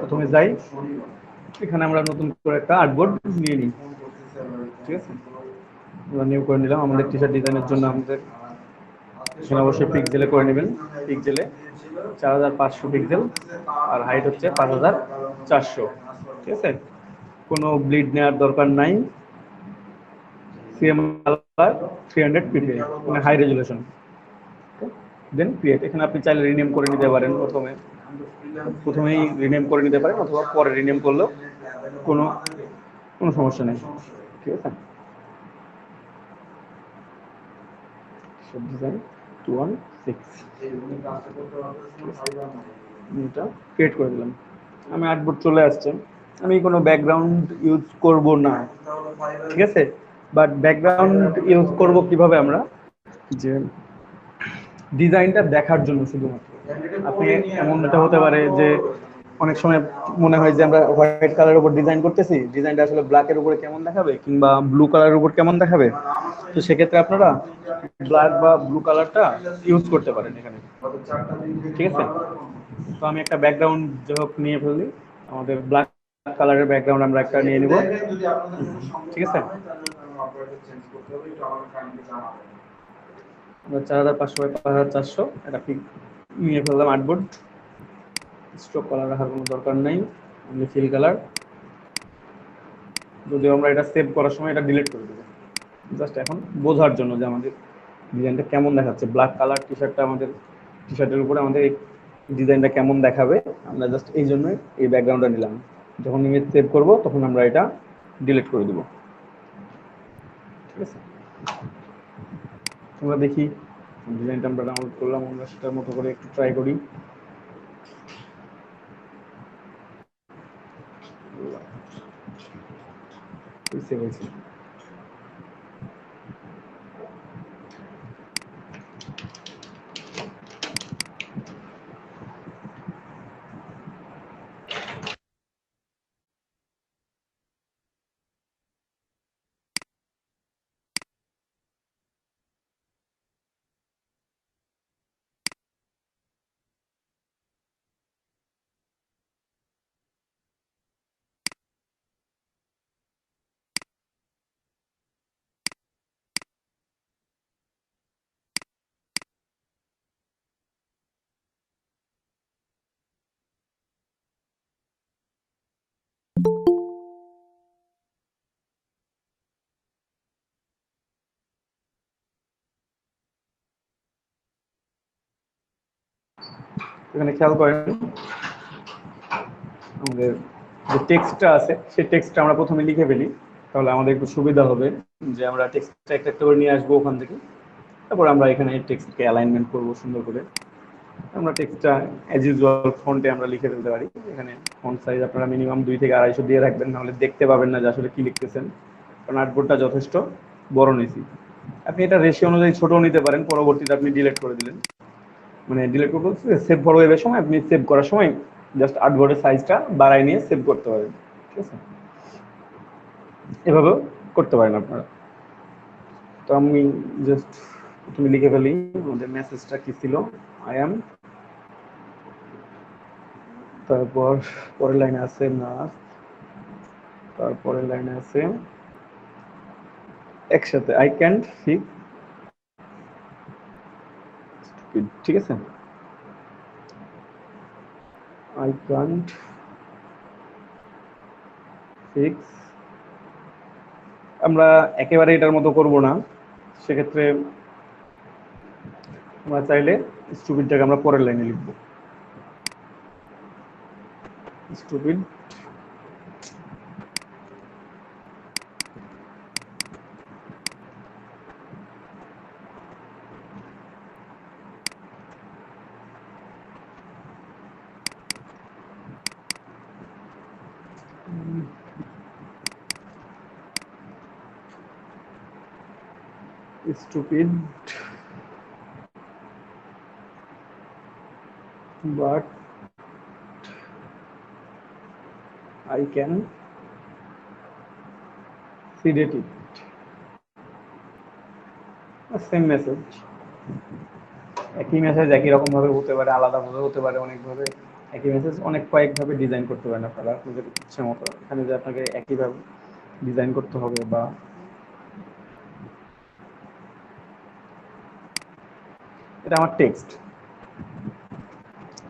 প্রথমে যাই, এখানে আমরা নতুন করে একটা আর্টবোর্ড নিয়ে নিই। ঠিক আছে, আমরা নিউ করে নিলাম। আমাদের টি শার্ট ডিজাইনের জন্য আমাদের এখানে অবশ্যই পিক্সেলে করে নেবেন। পিক্সেলে 4500 পিক্সেল, আর হাইট হচ্ছে 5400। ঠিক আছে, কোনো ব্লিড নেওয়ার দরকার নাই। সিএম কালার 300 পিপি, মানে হাই রেজুলেশন। দেন ক্রিয়েট, এখানে আপনি চাইলে রিনেম করে নিতে পারেন। প্রথমেই রিনেম করে নিতে পারেন, অথবা পরে রিনেম করলেও কোনো কোনো সমস্যা নেই। ঠিক আছে, ডিজাইন 216 এটা ক্রিয়েট করে দিলাম। আমি আর্টবোর্ড চলে আসছে, আমি কোনো ব্যাকগ্রাউন্ড ইউজ করব না। ঠিক আছে, বাট ব্যাকগ্রাউন্ড ইউজ করব কিভাবে আমরা, যে ডিজাইনটা দেখার জন্য শুধুমাত্র। আপনি এমন এটা হতে পারে যে অনেক সময় মনে হয় যে আমরা হোয়াইট কালারের উপর ডিজাইন করতেছি, ডিজাইনটা আসলে ব্ল্যাকের উপরে কেমন দেখাবে, কিংবা ব্লু কালারের উপর কেমন দেখাবে। তো সেক্ষেত্রে আপনারা ব্ল্যাক বা ব্লু কালারটা ইউজ করতে পারেন এখানে। ঠিক আছে, তো আমি একটা ব্যাকগ্রাউন্ড যাই হোক নিয়ে ফেলি। আমাদের ব্ল্যাক কালারের ব্যাকগ্রাউন্ড আমরা একটা নিয়ে নিব। ঠিক আছে, আমরা 4500 বাই 5400 এটা নিয়ে ফেললাম আর্টবোর্ড। স্ট্রোক কালার রাখার কোনো দরকার নেই, অনলি ফিল কালার। যদিও আমরা এটা সেভ করার সময় এটা ডিলিট করে দেবো, জাস্ট এখন বোঝার জন্য যে আমাদের ডিজাইনটা কেমন দেখাচ্ছে। ব্ল্যাক কালার টি শার্টটা আমাদের টি শার্টের উপরে আমাদের এই ডিজাইনটা কেমন দেখাবে, আমরা জাস্ট এই জন্যই এই ব্যাকগ্রাউন্ডটা নিলাম। যখন ইমেজ সেভ করব তখন আমরা এটা ডিলিট করে দেবো। ঠিক আছে, আমরা দেখি ডিজাইনটা আমরা ডাউনলোড করলাম, আমরা সেটার মতো করে একটু ট্রাই করি। সেভ হয়েছে। এখানে খেয়াল করেন আমাদের যে টেক্সটটা আছে সেই টেক্সটটা আমরা প্রথমে লিখে ফেলি, তাহলে আমাদের একটু সুবিধা হবে যে আমরা টেক্সটটা একটা একটা করে নিয়ে আসবো ওখান থেকে। তারপর আমরা এখানে টেক্সটকে অ্যালাইনমেন্ট করবো সুন্দর করে। আমরা টেক্সটটা অ্যাজ ইউজুয়াল ফন্টে আমরা লিখে ফেলতে পারি। এখানে ফন্ট সাইজ আপনারা মিনিমাম 2 থেকে 250 দিয়ে রাখবেন, নাহলে দেখতে পাবেন না যে আসলে কি লিখতেছেন, কারণ আর্টবোর্ডটা যথেষ্ট বড় নিয়েছি। আপনি এটা রেশিও অনুযায়ী ছোটও নিতে পারেন, পরবর্তীতে আপনি ডিলিট করে দিলেন। মানে ডিলিট করতে সেভ ফর ওয়েবের সময় আপনি সেভ করার সময় জাস্ট আর্টবোর্ডের সাইজটা বাড়াই নিয়ে সেভ করতে পারেন। ঠিক আছে, এভাবেও করতে পারেন আপনারা। তো আমি জাস্ট তুমি লিখে ফেলি আমাদের মেসেজটা কি ছিল, আই এম, তারপর পরের লাইনে আছে না, তারপরের লাইনে আছে একসাথে আই ক্যান্ট ফিক্স। ঠিক আছে, আই ক্যান্ট ফিক্স। আমরা একেবারে এটার মতো করব না, সেক্ষেত্রে আমরা চাইলে স্টুপিডটাকে আমরা পরের লাইনে লিখব। Stupid stupid but I can sedate it. Same message, একই মেসেজ একই রকম ভাবে হতে পারে, আলাদাভাবে হতে পারে, অনেকভাবে একই মেসেজ অনেক কয়েকভাবে ডিজাইন করতে পারেন আপনারা আপনাদের ইচ্ছে মতো। এখানে যে আপনাকে একইভাবে ডিজাইন করতে হবে বা এটা আমার টেক্সট,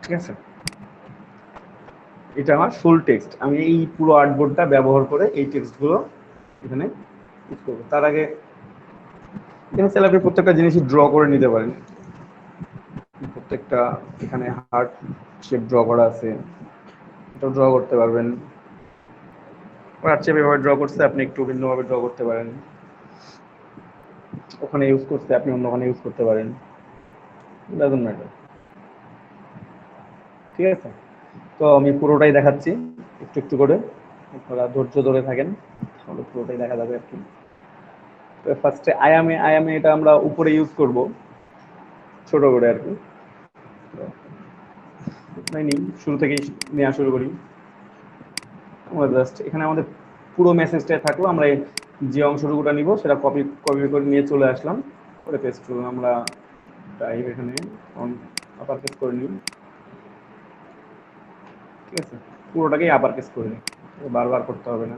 ঠিক আছে, এটা আমার ফুল টেক্সট। আমি এই পুরো আর্টবোর্ডটা ব্যবহার করে এই টেক্সটগুলো এখানে ইউজ করবো। তার আগে এখানে চাইলে আপনি প্রত্যেকটা জিনিসই ড্র করে নিতে পারেন। প্রত্যেকটা এখানে হার্ট শেপ ড্র করা আছে, এটাও ড্র করতে পারবেন। হার্ট শেপ এভাবে ড্র করছে, আপনি একটু ভিন্নভাবে ড্র করতে পারেন। ওখানে ইউজ করতে আপনি অন্যখানে ইউজ করতে পারেন, ডাজন্ট ম্যাটার, ঠিক আছে। তো আমি পুরোটাই দেখাচ্ছি একটু একটু করে, আপনারা ধৈর্য ধরে থাকেন, তাহলে পুরোটাই দেখা যাবে আর কি। তো ফার্স্টে আয়ামে এটা আমরা উপরে ইউজ করব ছোট করে আর কি। শুরু থেকেই নেওয়া শুরু করি। আমরা জাস্ট এখানে আমাদের পুরো মেসেজটাই থাকলো, আমরা যে অংশটুকুটা নিব সেটা কপি কপি করে নিয়ে চলে আসলাম, করে পেস্ট করলাম। আমরা টাইপ এখানে আপার কেস করে নিই, ঠিক আছে, পুরোটাকেই আপার কেস করে নিই, বারবার করতে হবে না।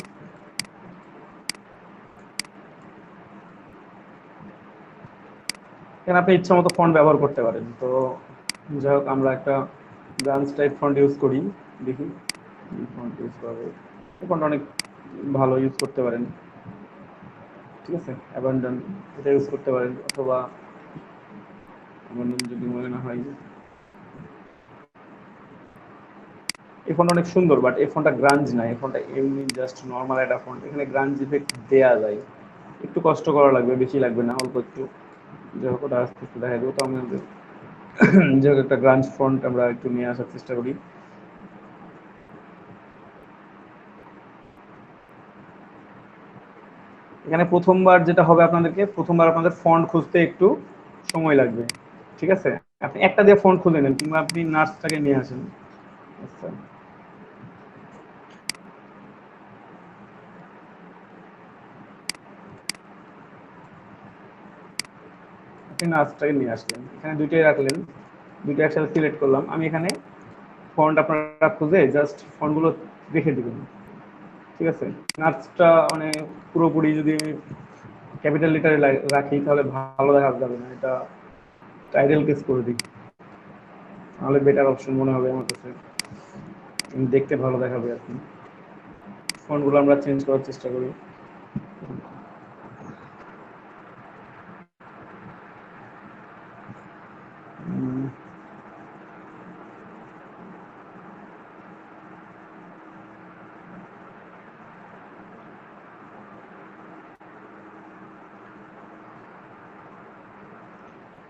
এখানে আপনি ইচ্ছা মতো ফন্ট ব্যবহার করতে পারেন। তো যাই হোক, আমরা একটা ব্রাঞ্চ টাইপ ফন্ট ইউজ করি, দেখি ফন্ট ইউজ করা যায়। এই ফন্ট অনেক ভালো, ইউজ করতে পারেন, ঠিক আছে। অ্যাবান্ডন এটা ইউজ করতে পারেন, অথবা অ্যাবান্ডন যদি মনে না হয়। এই ফন্ট অনেক সুন্দর, বাট এই ফন্টটা গ্রাঞ্জ না, এই ফন্টটা এমনি জাস্ট নর্মাল একটা ফন্ট। এখানে গ্রাঞ্জ ইফেক্ট দেওয়া যায়, একটু কষ্ট করা লাগবে, বেশি লাগবে না, অল্প একটু। যাই হোক, ওটা আস্তে আস্তে দেখা দেবো। তো আমাদের যেহেতু একটা গ্রাঞ্জ ফন্ট আমরা একটু নিয়ে আসার চেষ্টা করি। এখানে প্রথমবার যেটা হবে, আপনাদেরকে প্রথমবার আপনাদের ফন্ট খুঁজতে একটু সময় লাগবে, ঠিক আছে। আপনি একটা দিয়ে ফন্ট খুঁজে নেন, কিংবা আপনি নার্সটাকে নিয়ে আসেন। আচ্ছা, আপনি নার্সটাকে নিয়ে আসলেন, এখানে দুইটাই রাখলেন, দুইটা একসাথে সিলেক্ট করলাম। আমি এখানে ফন্ট আপনারা খুঁজে জাস্ট ফন্টগুলো রেখে দিবেন, ঠিক আছে। নার্সটা মানে পুরোপুরি যদি আমি ক্যাপিটাল লেটারে রাখি তাহলে ভালো দেখা যাবে না, এটা টাইটেল কেস করে দিই, তাহলে বেটার অপশন মনে হবে আমার কাছে, দেখতে ভালো দেখাবে আর কি। ফন্টগুলো আমরা চেঞ্জ করার চেষ্টা করি।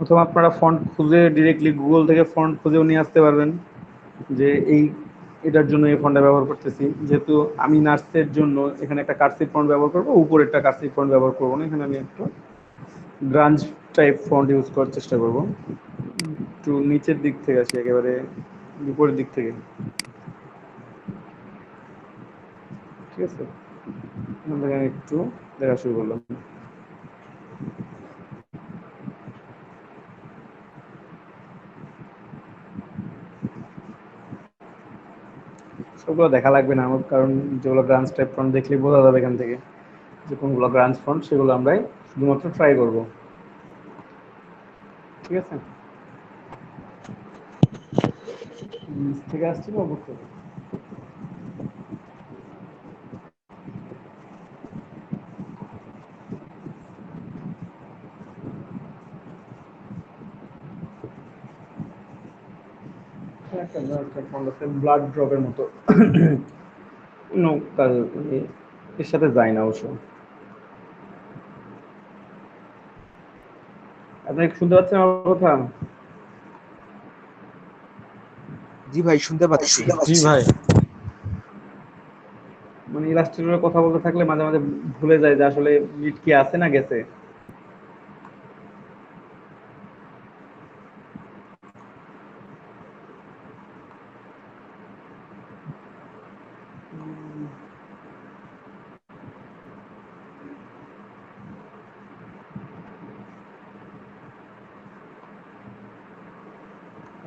অথবা আপনারা ফন্ট খুঁজে ডিরেক্টলি গুগল থেকে ফন্ট খুঁজেও নিয়ে আসতে পারবেন, যে এই এটার জন্য এই ফন্টটা ব্যবহার করতেছি। যেহেতু আমি নার্সের জন্য এখানে একটা কার্সিভ ফন্ট ব্যবহার করবো, উপরে একটা কার্সিভ ফন্ট ব্যবহার করবো না, এখানে আমি একটা গ্রাঞ্জ টাইপ ফন্ট ইউজ করার চেষ্টা করব। একটু নিচের দিক থেকে আসি, একেবারে উপরের দিক থেকে, ঠিক আছে। এখান থেকে আমি একটু দেখা শুরু করলাম। সবগুলো দেখা লাগবে না আমার, কারণ যেগুলো গ্রাঞ্জ টাইপ ফন্ট দেখলেই বোঝা যাবে এখান থেকে যে কোনগুলো গ্রাঞ্জ ফন্ট, সেগুলো আমরাই শুধুমাত্র ট্রাই করব, ঠিক আছে। নিচ থেকে আসছি বা উপর থেকে? একটা ফন্ট আছে ব্লাড ড্রপের মতো, নো কাজ, এর সাথে যায় না অবশ্য। আপনি কি শুনতে পাচ্ছেন আমার কথা? জি ভাই, শুনতে পাচ্ছি। জি ভাই, মানে ইলাস্ট্রেটরে কথা বলতে থাকলে মাঝে মাঝে ভুলে যায় যে আসলে মিট কি আছে না গেছে।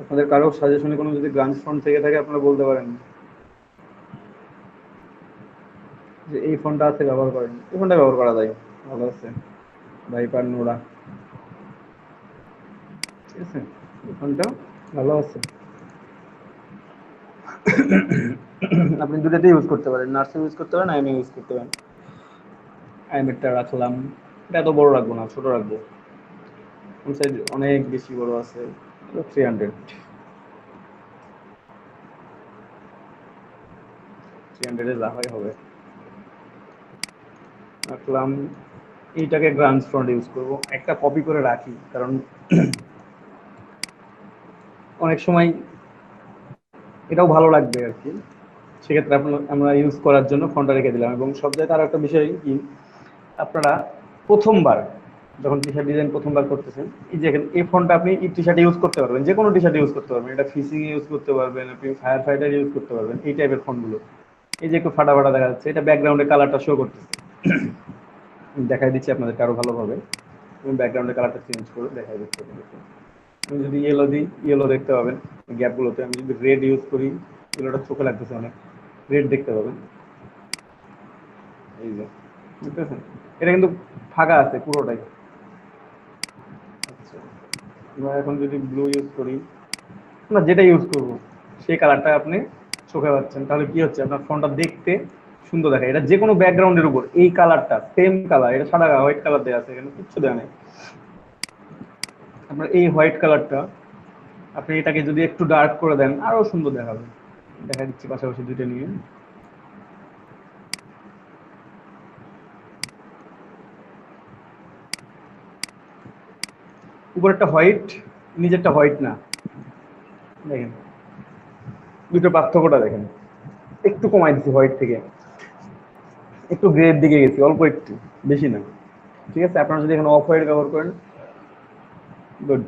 আপনাদের কারো সাজেশনে কোনো যদি গ্রান্ড ফন্ট থেকে থাকে আপনারা বলতে পারেন যে এই ফন্টটা আছে, ব্যবহার করেন। এই ফন্টটা ব্যবহার করা যায়, ভালো আছে, ভাইপার নোরা, ঠিক আছে, এই ফন্টটা ভালো আছে। আপনি দুটাতে ইউজ করতে পারেন, নার্সিং ইউজ করতে পারেন, আইএমএ ইউজ করতে পারেন। আইএমএটা রাখলাম, এটা এত বড় রাখবো না, ছোট রাখবো, কোন সাইড অনেক বেশি বড় আছে, 300 300 যা হয় হবে, রাখলাম। এইটাকে গ্রান্ড ফন্ট ইউজ করব, একটা কপি করে রাখি, কারণ অনেক সময় এটাও ভালো লাগবে আর কি, সেক্ষেত্রে আমরা ইউজ করার জন্য ফন্টটা রেখে দিলাম। এবং সব জায়গায় আর একটা বিষয় কি, আপনারা প্রথমবার যখন টি শার্ট ডিজাইন প্রথমবার করতেছেন, এই যে এই ফন্টটা আপনি টি শার্ট ইউজ করতে পারবেন, যে কোনো টি শার্ট ইউজ করতে পারবেন, এটা ফিশিং ইউজ করতে পারবেন, আপনি ফায়ার ফাইটার ইউজ করতে পারবেন, এই টাইপের ফন্টগুলো। এই যে একটু ফাটা ফাটা দেখা যাচ্ছে, এটা ব্যাকগ্রাউন্ডের কালারটা শো করতেছে। দেখাই দিচ্ছি আপনাদেরকে আরো ভালোভাবে, আমি ব্যাকগ্রাউন্ডের কালারটা চেঞ্জ করে দেখাই দিচ্ছি আপনাদেরকে। আমি যদি ইয়েলো দিই, ইয়েলো দেখতে পাবেন গ্যাপগুলোতে। আমি যদি রেড ইউজ করি, ইয়েলোটা চোখে লাগতেছে অনেক, রেড দেখতে পাবেন, এই যে, বুঝতেছেন, এটা কিন্তু ফাঁকা আছে পুরোটাই। আচ্ছা, আমরা এখন যদি ব্লু ইউজ করি, আমরা যেটা ইউজ করবো সেই কালারটা আপনি চোখে পাচ্ছেন, তাহলে কি হচ্ছে, আপনার ফোনটা দেখতে সুন্দর দেখায়। এটা যে কোনো ব্যাকগ্রাউন্ডের উপর এই কালারটা সেম কালার, এটা সাদা হোয়াইট কালার দেওয়া আছে, এখানে কিচ্ছু দেওয়া নেই। আপনার এই হোয়াইট কালারটা আপনি এটাকে যদি একটু ডার্ক করে দেন, আরো সুন্দর দেখাবে। দেখা দিচ্ছি পাশাপাশি দুইটা নিয়ে। উপরেরটা হোয়াইট, নিচেরটা হোয়াইট না, দেখেন দুটো পার্থক্যটা দেখেন। একটু কমাই দিচ্ছি হোয়াইট থেকে, একটু গ্রের দিকে গেছি, অল্প একটু, বেশি না, ঠিক আছে। আপনারা যদি এখানে অফ হোয়াইট ব্যবহার করেন, গুড,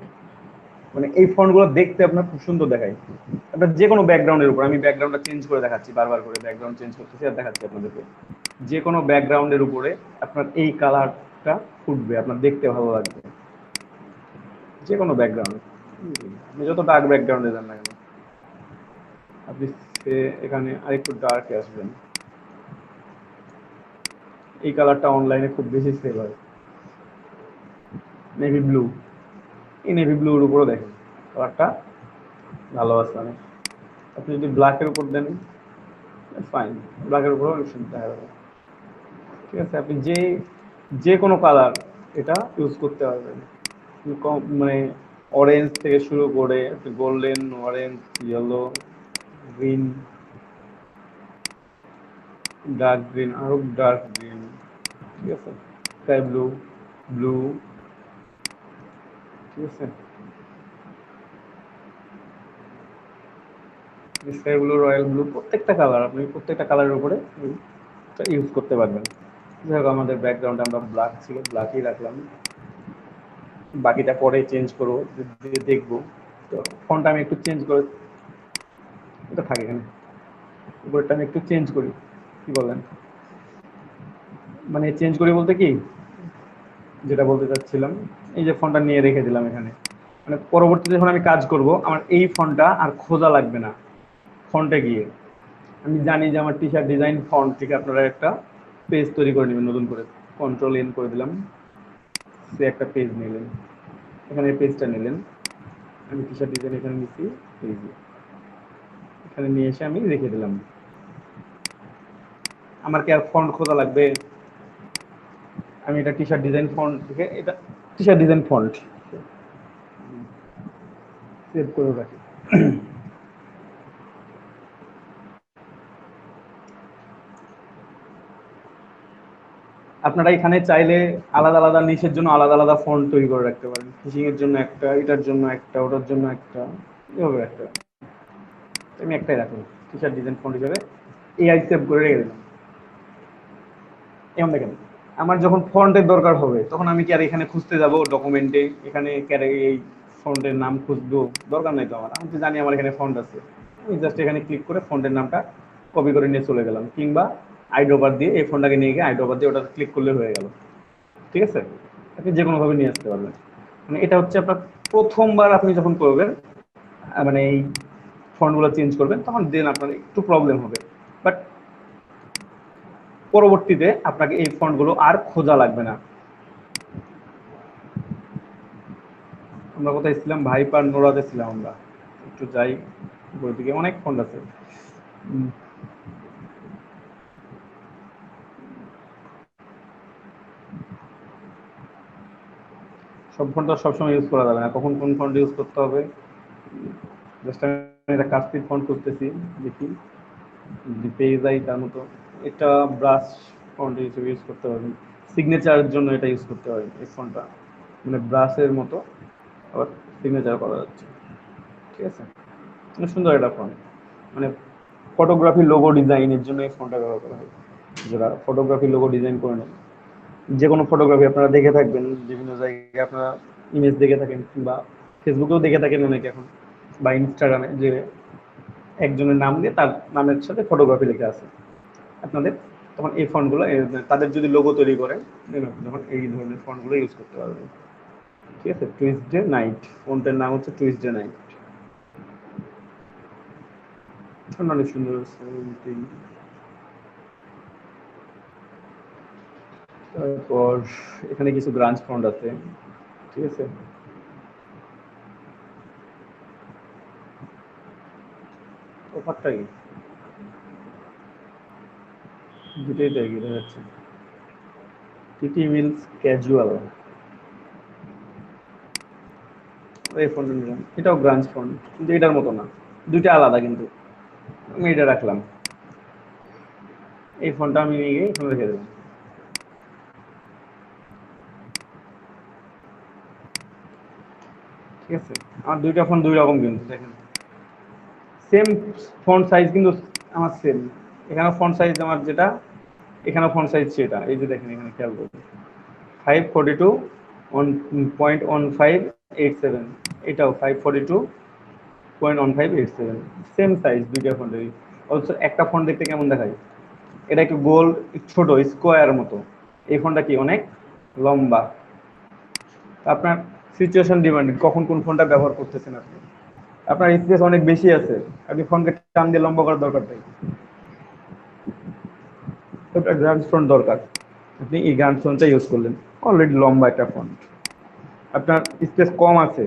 মানে এই ফন্টগুলো দেখতে আপনার খুব সুন্দর দেখায়। আপনার যে কোনো ব্যাকগ্রাউন্ডের উপর, আমি ব্যাকগ্রাউন্ডটা চেঞ্জ করে দেখাচ্ছি, বারবার করে ব্যাকগ্রাউন্ড চেঞ্জ করতেছি আর দেখাচ্ছি আপনাদেরকে। যে কোনো ব্যাকগ্রাউন্ডের উপরে আপনার এই কালারটা ফুটবে, আপনার দেখতে ভালো লাগবে, যে কোনো ব্যাকগ্রাউন্ড, আপনি যত ডার্ক ব্যাকগ্রাউন্ডে যান না কেন, আপনি এখানে আরেকটু ডার্কে আসবেন। এই কালারটা অনলাইনে খুব বেশি সেল হয়, নেভি ব্লু। এই নেভি ব্লুর উপরও দেখেন কালারটা ভালো আছে অনেক। আপনি যদি ব্ল্যাকের উপর দেন, ফাইন, ব্ল্যাকের উপরও অনেক সুন্দর দেখা যাবে, ঠিক আছে। আপনি যে কোনো কালার এটা ইউজ করতে পারবেন, মানে অরেঞ্জ থেকে শুরু করে golden, orange, yellow, green, dark green, আরো ডার্ক গ্রিন, ঠিক আছে, স্কাই ব্লু, ব্লু, ঠিক আছে, স্কাই ব্লু, রয়্যাল ব্লু, প্রত্যেকটা কালার আপনি প্রত্যেকটা কালারের উপরে ইউজ করতে পারবেন। যাই হোক, আমাদের ব্যাকগ্রাউন্ড আমরা ব্ল্যাক ছিল, ব্ল্যাকই রাখলাম, বাকিটা পরে চেঞ্জ করবো, দেখবো। তো ফন্টটা আমি একটু চেঞ্জ করে, এটা থাকে এখানে, উপরেরটা আমি একটু চেঞ্জ করি, কি বলেন, মানে চেঞ্জ করি বলতে কি, যেটা বলতে চাচ্ছিলাম, এই যে ফন্টটা নিয়ে রেখে দিলাম এখানে, মানে পরবর্তীতে যখন আমি কাজ করব, আমার এই ফন্টটা আর খোঁজা লাগবে না। ফন্টে গিয়ে আমি জানি যে আমার টি শার্ট ডিজাইন ফন্ট থেকে আপনারা একটা পেজ তৈরি করে নেবেন নতুন করে, কন্ট্রোল এন করে দিলাম, সে একটা পেজ নিলেন, এখানে পেজটা নিলেন, আমি টি শার্ট ডিজাইন এখানে নিচ্ছি, এই যে এখানে নিয়ে এসে আমি রেখে দিলাম। আমার কি আর ফন্ট খোঁজা লাগবে? আমি এটা টি শার্ট ডিজাইন ফন্ট থেকে, এটা T shirt design font save করে রাখি। আপনারা এখানে চাইলে আলাদা আলাদা নিচের জন্য আলাদা আলাদা ফন্ট তৈরি করে রাখতে পারেন, ফিশিং এর জন্য একটা, এটার জন্য একটা, ওটার জন্য একটা, এভাবে একটা। আমি একটাই রাখলাম টি শার্ট ডিজাইন ফন্ট হিসেবে, এআই সেভ করে রেখে দিলাম। এখন দেখেন, আমার যখন ফন্টের দরকার হবে, তখন আমি কি আর এখানে খুঁজতে যাব ডকুমেন্টে, এখানে এই ফন্টের নাম খুঁজবো? দরকার নাই তো আমার, আমি তো জানি আমার এখানে ফন্ট আছে। আমি জাস্ট এখানে ক্লিক করে ফন্টের নামটা কপি করে নিয়ে চলে গেলাম, কিংবা আইড্রপার দিয়ে এই ফোনটাকে নিয়ে গিয়ে আইড্রপার দিয়ে ওটা ক্লিক করলে হয়ে গেল, ঠিক আছে। আপনি যে কোনোভাবে নিয়ে আসতে পারবেন, মানে এটা হচ্ছে আপনার প্রথমবার আপনি যখন করবেন, মানে এই ফন্টগুলো চেঞ্জ করবেন, তখন দেন আপনার একটু প্রবলেম হবে। বাট পরবর্তীতে আপনাকে এই ফন্টগুলো আর খোঁজা লাগবে না। আমরা কোথায় ছিলাম? ভাইপার নোরাতে ছিলাম আমরা। একটু যাই উপরের দিকে, অনেক ফন্ট আছে। সব ফন্ট তো সবসময় ইউজ করা যাবে না, কখন কোন ফন্ট ইউজ করতে হবে। জাস্ট আমি একটা কাস্পিড ফন্ট করতেছি, দেখি যদি পেয়ে যাই তার মতো। এটা ব্রাশ ফন্ট হিসেবে ইউজ করতে পারবেন, সিগনেচারের জন্য এটা ইউজ করতে পারবেন। এই ফন্টটা মানে ব্রাশের মতো, আবার সিগনেচার করা যাচ্ছে। ঠিক আছে, মানে সুন্দর একটা ফন্ট, মানে ফটোগ্রাফি লোগো ডিজাইনের জন্য এই ফন্টটা ব্যবহার করা হয়। যারা ফটোগ্রাফি লোগো ডিজাইন করে নেন, যে কোনো ফটোগ্রাফি আপনারা দেখে থাকবেন, বিভিন্ন জায়গায় আপনারা ইমেজ দেখে থাকেন, কিংবা ফেসবুকেও দেখে থাকেন অনেকে এখন, বা ইনস্টাগ্রামে, যে একজনের নাম দিয়ে তার নামের সাথে ফটোগ্রাফি লেখা আছে আপনাদের, তখন এই ফন্টগুলো তাদের যদি লোগো তৈরি করেন, তখন এই ধরনের ফন্টগুলো ইউজ করতে পারবেন। ঠিক আছে, টুইসডে নাইট ফন্টের নাম হচ্ছে টুইসডে নাইট। অনেক সুন্দর। তারপর এখানে কিছু গ্রাঞ্জ ফন্ট আছে। ঠিক আছে, অফারটা কি দুটোই তো এগিয়ে যাচ্ছে। টিটি মিলস ক্যাজুয়াল, এই ফন্ট নিলাম, এটাও গ্রাঞ্জ ফন্ট কিন্তু এটার মতো না, দুইটা আলাদা। কিন্তু আমি এটা রাখলাম, এই ফন্টটা আমি নিয়ে গিয়ে এখানে রেখে দেবো। ঠিক আছে, আমার দুইটা ফন্ট দুই রকম, কিন্তু দেখেন সেম ফন্ট সাইজ, কিন্তু আমার সেম। এখানে ফন্ট সাইজ আমার যেটা, এখানে ফন্ট সাইজ সেটা। এই যে দেখেন এখানে খেয়াল করুন, 542 1.1587, এটাও 542.1587, সেম সাইজ দুইটা ফন্টেরই। অথচ একটা ফন্ট দেখতে কেমন দেখায়, এটা একটু গোল, একটু ছোট স্কোয়ার মতো, এই ফন্টটা কি অনেক লম্বা। আপনার সিচুয়েশন ডিমান্ডিং, কখন কোন ফোনটা ব্যবহার করতেছেন আপনি, আপনার স্পেস অনেক বেশি আছে, আপনি ফোনকে টান দিয়ে লম্বা করার দরকার নেই, একটা গ্রান্ড ফ্রন্ট দরকার, আপনি এই গ্রান্ড ফ্রন্টটা ইউজ করলেন, অলরেডি লম্বা একটা ফন্ট। আপনার স্পেস কম আছে,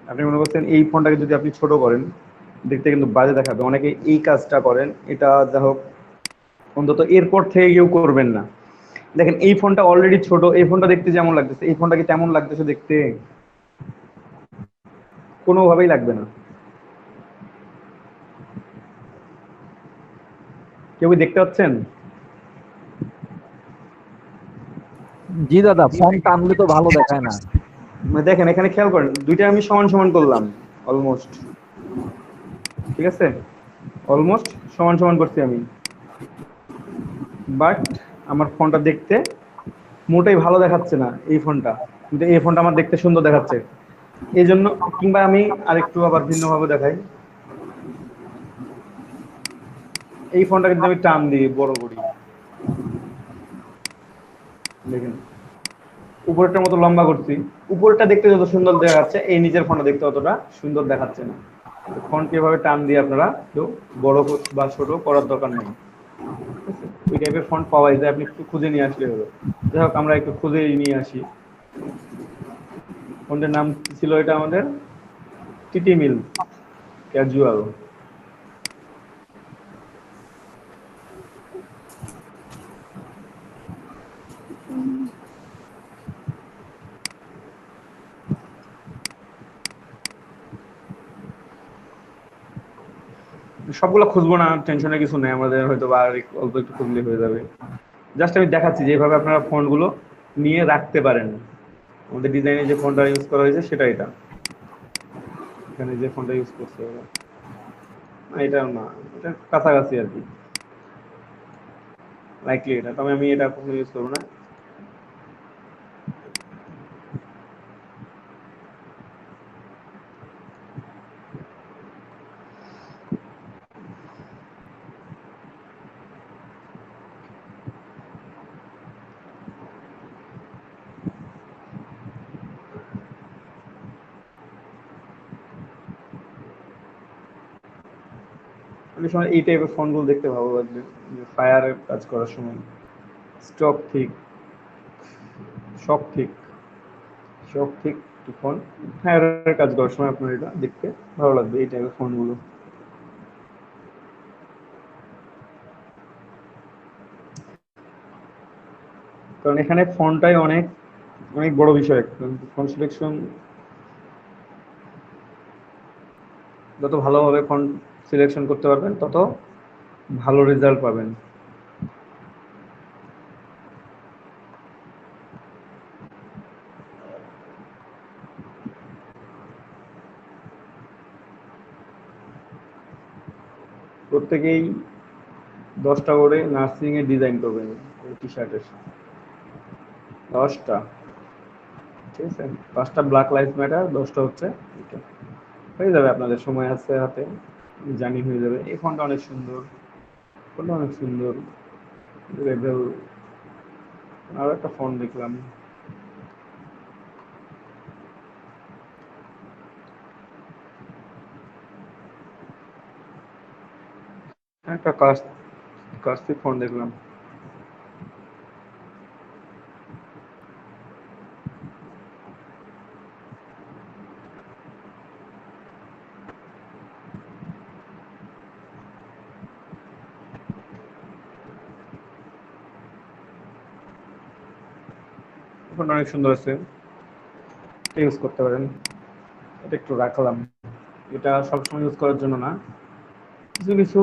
আপনি মনে করছেন এই ফোনটাকে যদি আপনি ছোট করেন, দেখতে কিন্তু বাজে দেখাবে, অনেকে এই কাজটা করেন। এটা যা হোক, অন্তত এরপর থেকে কেউ করবেন না। দেখেন এই ফোনটা অলরেডি ছোট, এই ফোনটা দেখতে যেমন লাগতেছে, এই ফোনটা কি তেমন লাগতেছে দেখতে? কোনোভাবেই লাগবে না। কেউ কি দেখতে পাচ্ছেন? জি দাদা, ফোন টানলে তো ভালো দেখায় না। মানে দেখেন এখানে খেয়াল করেন, দুইটা আমি সমান সমান করলাম অলমোস্ট। ঠিক আছে, অলমোস্ট সমান সমান করছি আমি, বাট আমার ফোনটা দেখতে মোটেই ভালো দেখাচ্ছে না এই ফোনটা, কিন্তু এই ফোনটা আমার দেখতে সুন্দর দেখাচ্ছে। এই জন্য, কিংবা আমি আরেকটু আবার ভিন্নভাবে দেখাই, এই ফোনটা কিন্তু আমি টান দিই বড় করি, দেখেন উপরেরটার মতো লম্বা করছি, উপরেরটা দেখতে যত সুন্দর দেখাচ্ছে, এই নিচের ফোনটা দেখতে অতটা সুন্দর দেখাচ্ছে না। ফোনকে এভাবে টান দিয়ে আপনারা কেউ বড় বা ছোট করার দরকার নেই। ওই টাইপের ফন্ট পাওয়া যায়, আপনি একটু খুঁজে নিয়ে আসলে হলো। যাই হোক, আমরা একটু খুঁজে নিয়ে আসি। ফন্টের নাম ছিল এটা আমাদের টিটি মিল ক্যাজুয়াল। সবগুলো খুঁজবো না, টেনশনের কিছু নেই আমাদের, হয়তো বা আর অল্প একটু খুঁজলে হয়ে যাবে। জাস্ট আমি দেখাচ্ছি যে এইভাবে আপনারা ফন্টগুলো নিয়ে রাখতে পারেন। আমাদের ডিজাইনে যে ফন্টটা ইউজ করা হয়েছে সেটা এটা, এখানে যে ফন্টটা ইউজ করছে ওরা, না এটা না, এটা কাছাকাছি আর কি, লাইকলি এটা, তবে আমি এটা কখনো ইউজ করবো না। অনেক সময় এই টাইপের ফোনগুলো দেখতে ভালো লাগবে, যে ফায়ারের কাজ করার সময় স্টক ঠিক, সব ঠিক, সব ঠিক ফোন ফায়ারের কাজ করার সময় আপনার এটা দেখতে ভালো লাগবে এই টাইপের ফোনগুলো। কারণ এখানে ফোনটাই অনেক অনেক বড় বিষয়। ফোন সিলেকশন যত ভালোভাবে ফোন সিলেকশন করতে পারবেন তত ভালো রেজাল্ট পাবেন। প্রত্যেকেই 10টা করে নার্সিং এর ডিজাইন করবেন এই টি শার্টের, 10টা, ঠিক আছে? 5টা ব্ল্যাক লাইফ ম্যাটার, 10টা হচ্ছে এটা। হয়ে যাবে, আপনাদের সময় আছে হাতে, জানি হয়ে যাবে। এই ফোনটা অনেক সুন্দর, ফোনটা অনেক সুন্দর রেবেল। আরো একটা ফোন দেখলাম, একটা কার্সি ফোন দেখলাম। ফোনটা অনেক সুন্দর আছে, ইউজ করতে পারেন। এটা একটু রাখলাম, এটা সবসময় ইউজ করার জন্য না, কিছু কিছু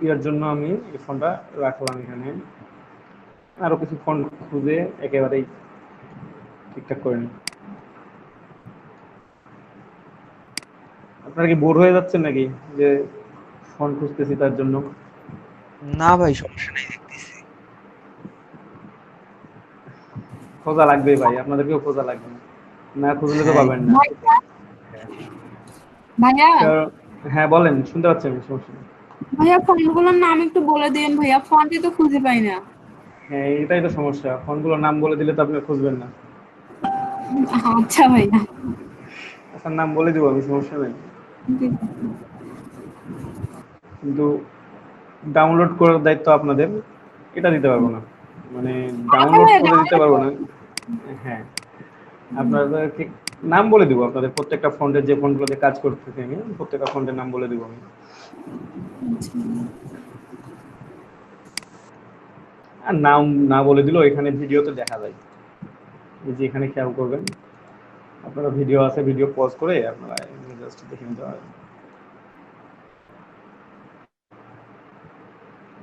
ইয়ার জন্য আমি এই ফোনটা রাখলাম এখানে। আরো কিছু ফোন খুঁজে একেবারেই ঠিকঠাক করে নিই। আপনারা কি বোর হয়ে যাচ্ছেন নাকি, যে ফোন খুঁজতেছি তার জন্য? না ভাই, সমস্যা নাই, দেখতেছি। খোঁজা লাগবে ভাই, আপনাদেরকেও খোঁজা লাগবে, না খুঁজলে তো হ্যাঁ, পাবেন না। ভাইয়া, হ্যাঁ বলেন, শুনতে পাচ্ছি আমি, সমস্যা নেই। ভাইয়া ফোনগুলোর নাম একটু বলে দিন ভাইয়া, ফোনটি তো খুঁজে পাই না। হ্যাঁ, এটাই তো সমস্যা, ফোনগুলোর নাম বলে দিলে তো আপনি খুঁজবেন না। আচ্ছা ভাইয়া। আচ্ছা, নাম বলে দিব আমি, সমস্যা নেই। কিন্তু ডাউনলোড করার দায়িত্ব আপনাদের, এটা দিতে পারবো না, মানে আচ্ছা ডাউনলোড ভাইয়া, করে দিতে ডাউনলোড পারবো করে না। হ্যাঁ, আপনাদেরকে নাম বলে দিব, আপনাদের প্রত্যেকটা ফন্ডের যে ফন্ডগুলোতে কাজ করতেছি আমি, প্রত্যেকটা ফন্ডের নাম বলে দিব আমি। আর নাম না বলে দিলেও এখানে ভিডিওতে দেখা যায়, এই যে এখানে খেয়াল করবেন, আপনারা ভিডিও আছে, ভিডিও পজ করে আপনারা জাস্ট দেখে নিতে পারেন।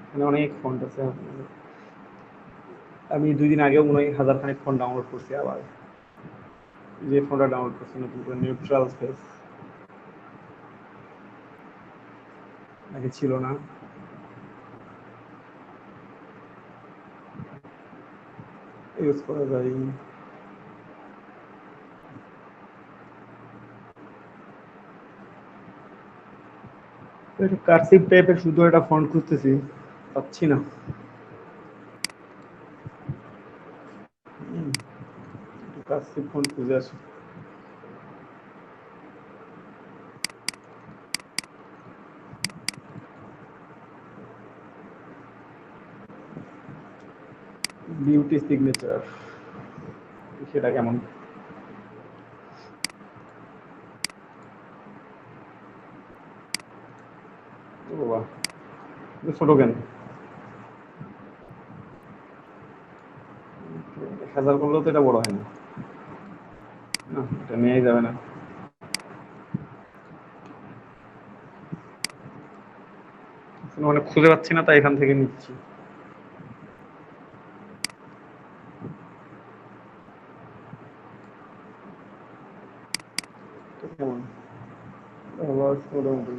এখানে অনেক ফন্ট আছে আপনাদের। আমি 2 দিন আগেও মনে হয় 1000 খানেক ফন্ট ডাউনলোড করছি, আবার যে ফন্টটা ডাউনলোড করছি নতুন করে, নিউট্রাল ফেস, আগে ছিল না। ইউজ করা যায়। একটু কার্সিভ টাইপের শুধু একটা ফন্ট খুঁজতেছি, পাচ্ছি না। একটু কার্সিভ ফন্ট খুঁজে আসি। বিউটি সিগনেচার, সেটা কেমন? ও বাবা, ছোট কেন? 1000 করলেও তো এটা বড় হয় না। না, এটা নেওয়াই যাবে না। মানে খুঁজে পাচ্ছি না, তাই এখান থেকে নিচ্ছি। তো কেমন? ভালো আছে মোটামুটি।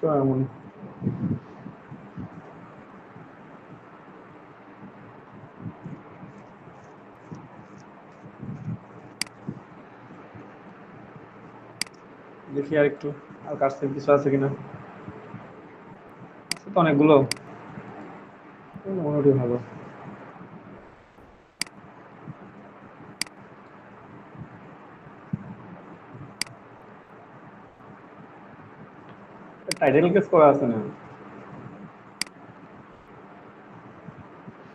তো এমন দেখি আর একটু আর কার থেকে কিছু আছে কিনা, আছে তো অনেকগুলো, মোটামুটি ভালো। টাইটেল কেস করা আছে না,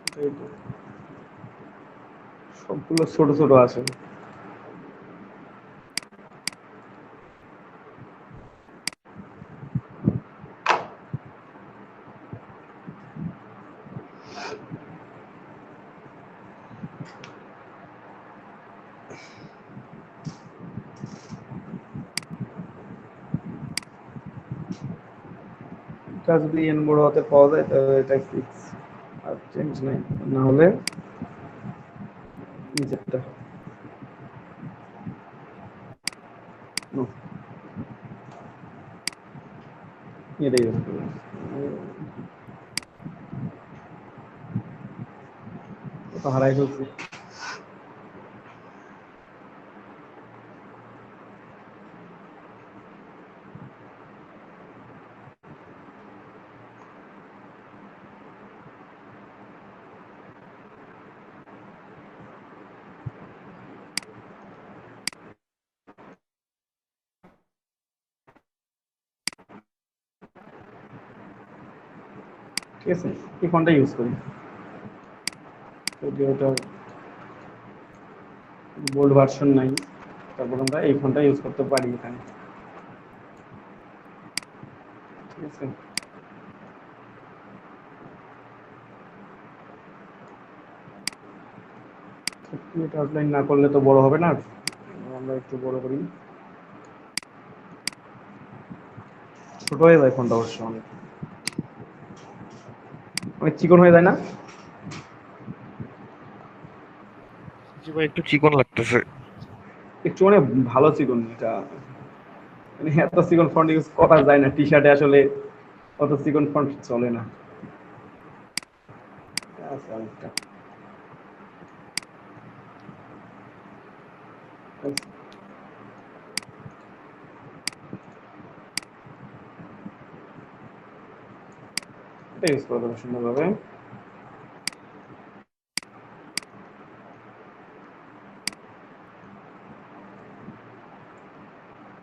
সেটাই তো। সবগুলো ছোট ছোট আছে। এটা যদি এন বড় হাতে পাওয়া যায় তাহলে এটা ফিক্স, আর চেঞ্জ নেই, না হলে নিচেরটা নো, এটাই ইউজ করবো। তো হারাই ফেলছি। ঠিক আছে, এই ফোনটা ইউজ করি, যদি ওটা বোল্ড ভার্সন নাই, তারপর আমরা এই ফোনটা ইউজ করতে পারি এখানে। ঠিক আছে, এটা আউটলাইন না করলে তো বড় হবে না, আমরা একটু বড় করি। ছোট হয়ে যায় ফোনটা অবশ্য, অনেক অনেক চিকন হয়ে যায় না। জি ভাই, একটু চিকন লাগতেছে। একটু মানে ভালো চিকন এটা, মানে এত চিকন ফন্ট ইউজ করা যায় না টি শার্টে, আসলে অত চিকন ফন্ট চলে না। আচ্ছা, আচ্ছা। এটা ইউজ করে দেবো সুন্দরভাবে।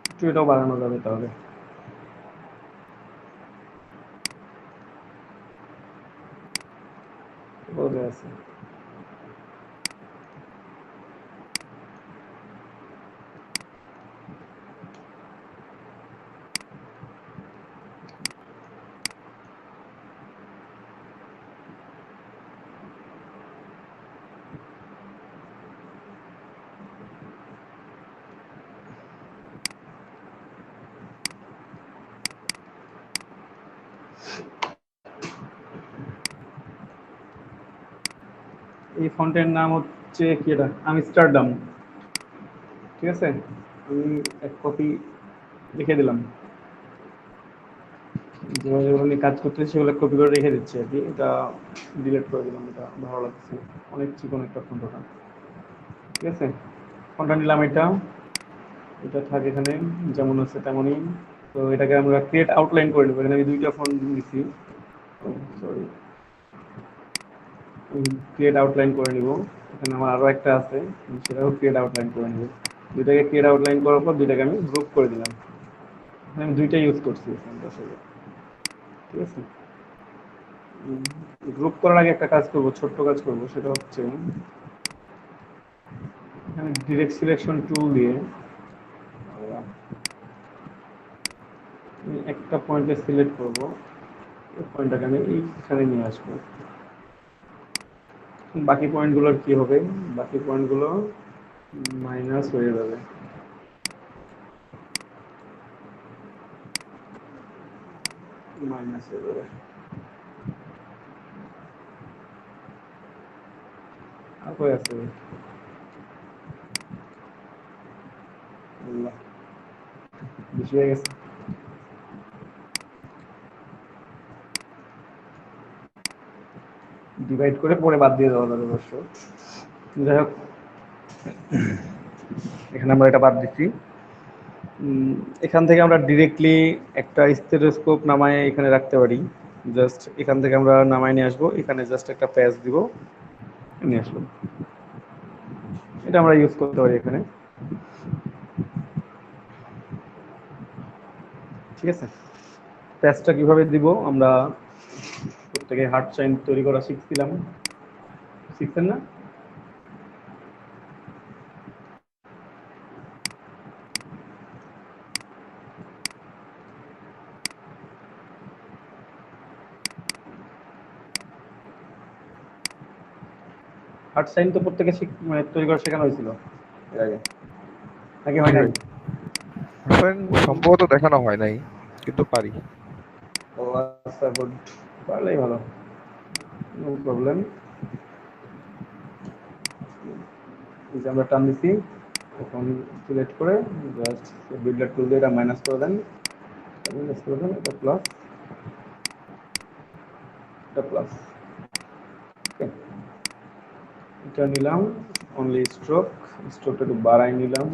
একটু এটাও বাড়ানো যাবে তাহলে, বোঝা আছে। এই ফন্টের নাম হচ্ছে কি, এটা আমস্টারডাম। ঠিক আছে, আমি এক কপি লিখে দিলাম, যেভাবে যেগুলো নিয়ে কাজ করতেছি সেগুলো কপি করে রেখে দিচ্ছি আর কি। এটা ডিলিট করে দিলাম, এটা ভালো লাগছে, অনেক চিকন একটা ফন্ট ওটা। ঠিক আছে, ফন্টটা নিলাম, এটা এটা থাকে এখানে যেমন আছে তেমনই। তো এটাকে আমরা ক্রিয়েট আউটলাইন করে নেবো, এখানে আমি দুইটা ফন্ট দিচ্ছি, সরি, ক্রিয়েট আউটলাইন করে নিব। এখানে আমার আরো একটা আছে, সেটাও ক্রিয়েট আউটলাইন করে নিব। দুইটাকে ক্রিয়েট আউটলাইন করার পর দুইটাকে আমি গ্রুপ করে দিলাম, আমি দুইটা ইউজ করছি ফোনটা আসলে। ঠিক আছে, গ্রুপ করার আগে একটা কাজ করব, ছোট্ট কাজ করব, সেটা হচ্ছে এখানে ডিরেক্ট সিলেকশন টুল দিয়ে আমি একটা পয়েন্টে সিলেক্ট করব, এই পয়েন্টটাকে আমি এইখানে নিয়ে আসবো। বাকি পয়েন্টগুলোর কি হবে, বাকি পয়েন্টগুলো মাইনাস হয়ে যাবে, মাইনাস হয়ে যাবে। আর কই আছে, আল্লাহ, বেশি হয়ে গেছে। ডিভাইড করে পরে বাদ দিয়ে দেওয়া যাবে অবশ্য। যাই হোক, এখানে আমরা এটা বাদ দিচ্ছি। এখান থেকে আমরা ডিরেক্টলি একটা স্টেথোস্কোপ নামায় এখানে রাখতে পারি। জাস্ট এখান থেকে আমরা নামায় নিয়ে আসবো, এখানে জাস্ট একটা প্যাচ দিব, নিয়ে আসলাম। এটা আমরা ইউজ করতে পারি এখানে, ঠিক আছে। প্যাচটা কিভাবে দিব, আমরা প্রত্যেকে হার্ট সাইন তৈরি করা শিখছিলাম, শিখছেন না? হার্ট সাইন তো প্রত্যেকে মানে তৈরি করা শেখানো হয়েছিল এর আগে, নাকি হয় নাই? সম্ভবত দেখানো হয় নাই, কিন্তু পারি। ও আচ্ছা, গুড, পারলেই ভালো, নো প্রবলেম। এই যে আমরা টান দিচ্ছি, এখন সিলেক্ট করে জাস্ট বিল্ডার টুল দিয়ে এটা মাইনাস করে দেন, মাইনাস করে দেন, এটা প্লাস, এটা প্লাস, ওকে। এটা নিলাম অনলি স্ট্রোক, স্ট্রোকটা একটু বাড়াই নিলাম,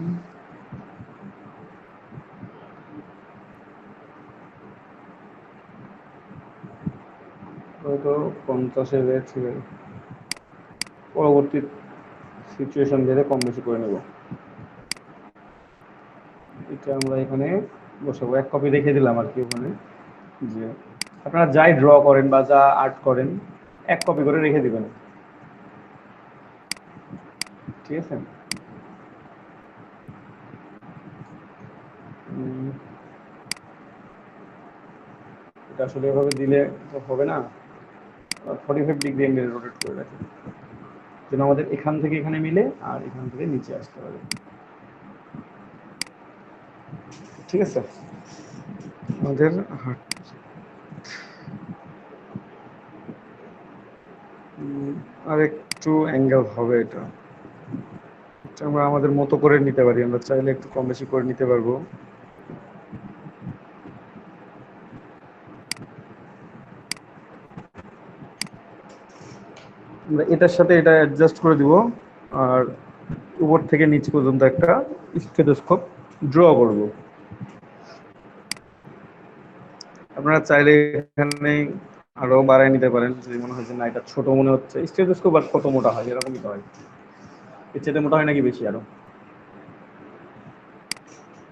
হয়তো 50-এ রেট, পরবর্তী সিচুয়েশন ভেদে কম বেশি করে নেব। এটা আমরা এখানে বসাবো, এক কপি রেখে দিলাম আর কি ওখানে, যে আপনারা যাই ড্র করেন বা যা আর্ট করেন এক কপি করে রেখে দিবেন, ঠিক আছে। এটা আসলে এভাবে দিলে তো হবে না, 45 ডিগ্রি অ্যাঙ্গেল রোটেট করে রাখি, যেন আমাদের এখান থেকে এখানে মিলে আর এখান থেকে নিচে আসতে পারে, ঠিক আছে। আমাদের আর একটু অ্যাঙ্গেল হবে, এটা আমরা আমাদের মতো করে নিতে পারি, আমরা চাইলে একটু কম বেশি করে নিতে পারবো। আমরা এটার সাথে এটা অ্যাডজাস্ট করে দিব, আর উপর থেকে নিচ পর্যন্ত একটা স্টেথোস্কোপ ড্র করব। আপনারা চাইলে এখানে আরো বাড়ায় নিতে পারেন, যদি মনে হয় যে না এটা ছোট মনে হচ্ছে। স্টেথোস্কোপ আর কত মোটা হয়, এরকমই তো হয়, এর চেয়ে মোটা হয় নাকি বেশি আরো।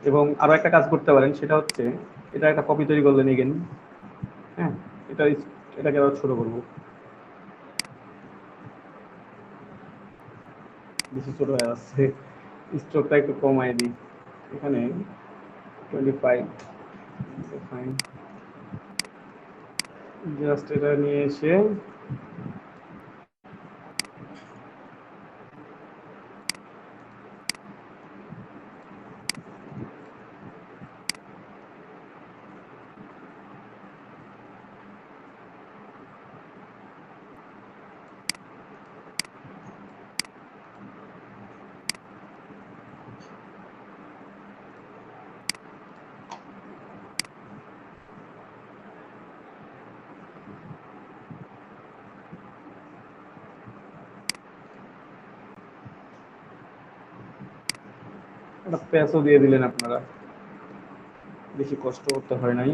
এবং আরো একটা কাজ করতে পারেন, সেটা হচ্ছে এটা একটা কপি তৈরি করলেন এগেন, হ্যাঁ, এটা এটাকে আরো ছোট করবো, বেশি ছোট হয়ে যাচ্ছে, স্ট্রোকটা একটু কমাই দিই, এখানে 25, ফাইন। জাস্ট এটা নিয়ে এসে একটা প্যাচও দিয়ে দিলেন আপনারা, বেশি কষ্ট করতে হয় নাই।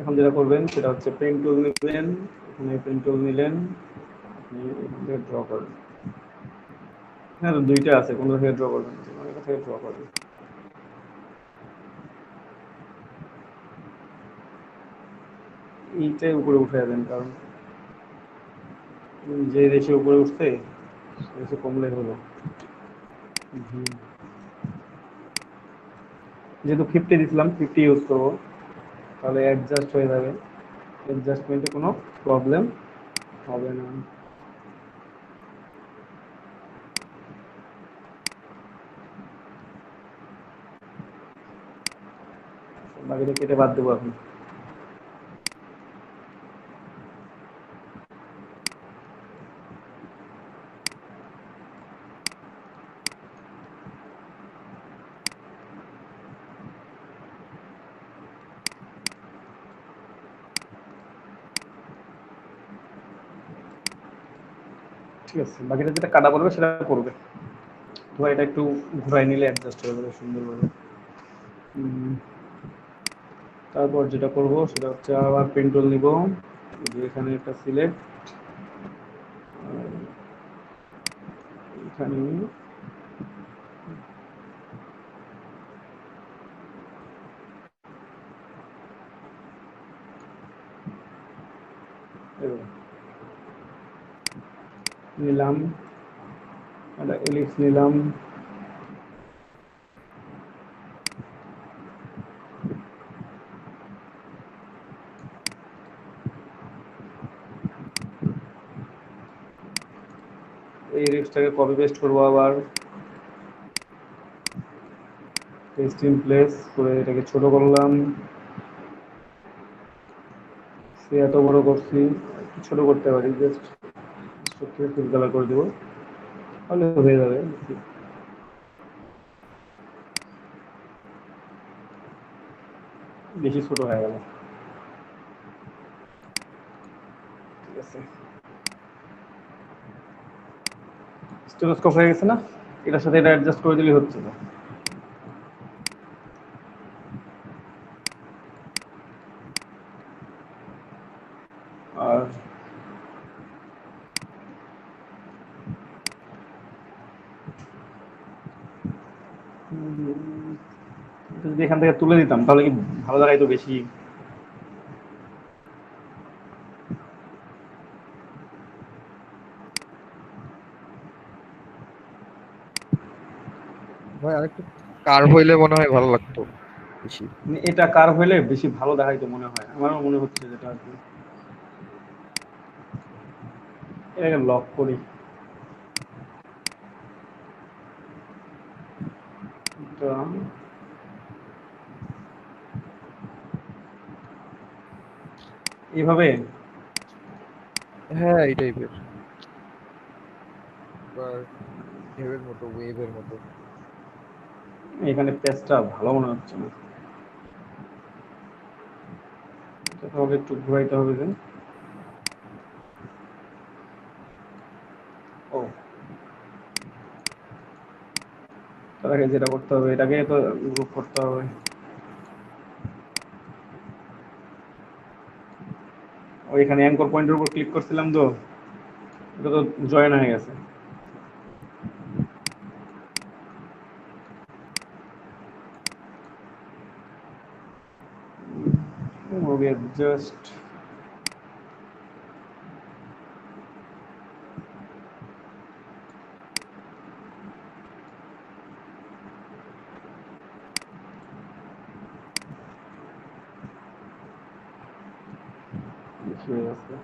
এখন যেটা করবেন সেটা হচ্ছে পেন টুল নিলেন, এখানে পেন টুল নিলেন, আপনি এখান থেকে ড্র করবেন। হ্যাঁ, তো দুইটা আছে, কোন থেকে ড্র করবেন, এটা থেকে ড্র করবেন। এইটাই উপরে উঠে যাবেন, কারণ যে রেশে উপরে উঠছে রেশে কমলে হলো। যেহেতু 50 দিছিলাম, 50 ইউজ করবো, তাহলে অ্যাডজাস্ট হয়ে যাবে, অ্যাডজাস্টমেন্টে কোনো প্রবলেম হবে না। বাকিটা কেটে বাদ দেবো এখন। ঠিক আছে, বাকিটা যেটা কাটা পড়বে সেটা পড়বে। তো এটা একটু ঘুরাই নিলে অ্যাডজাস্ট হয়ে যাবে সুন্দরভাবে। তারপর যেটা করব সেটা হচ্ছে আবার পেন টুল নিব, এখানে একটা সিলেক্ট, এখানে নিলাম, একটা এলিপস নিলাম, এই এলিপসটাকে কপি পেস্ট করবো, আবার পেস্ট ইন প্লেস করে এটাকে ছোট করলাম, সে এত বড় করছি, একটু ছোট করতে পারি, জাস্ট ফুল কালার করে দেবো, তাহলে হয়ে যাবে। বেশি ছোট হয়ে গেল, ঠিক আছে। স্টেথোস্কোপ হয়ে গেছে না, এটার সাথে এটা অ্যাডজাস্ট করে দিলেই হচ্ছে না। আর যদি এখান থেকে তুলে দিতাম তাহলে কি ভালো লাগাইতো বেশি। ভাই আরেকটু কার্ভ হইলে মনে হয় ভালো লাগতো বেশি। এটা কার হইলে বেশি ভালো দেখাইতো মনে হয়, আমারও মনে হচ্ছে যেটা আর কি। এটাকে লক করি, এইভাবে হ্যাঁ এই টাইপের, বা ঢেউয়ের মতো, ওয়েভের মতো। এখানে পেজটা ভালো মনে হচ্ছে না, তাহলে একটু ঘুরাইতে হবে যে। ও, তার আগে যেটা করতে হবে, এটাকে তো গ্রুপ করতে হবে। ওইখানে অ্যাঙ্কর পয়েন্টের উপর ক্লিক করছিলাম তো, এটা তো জয়েন হয়ে গেছে। মুভি জাস্ট হয়ে গেছে।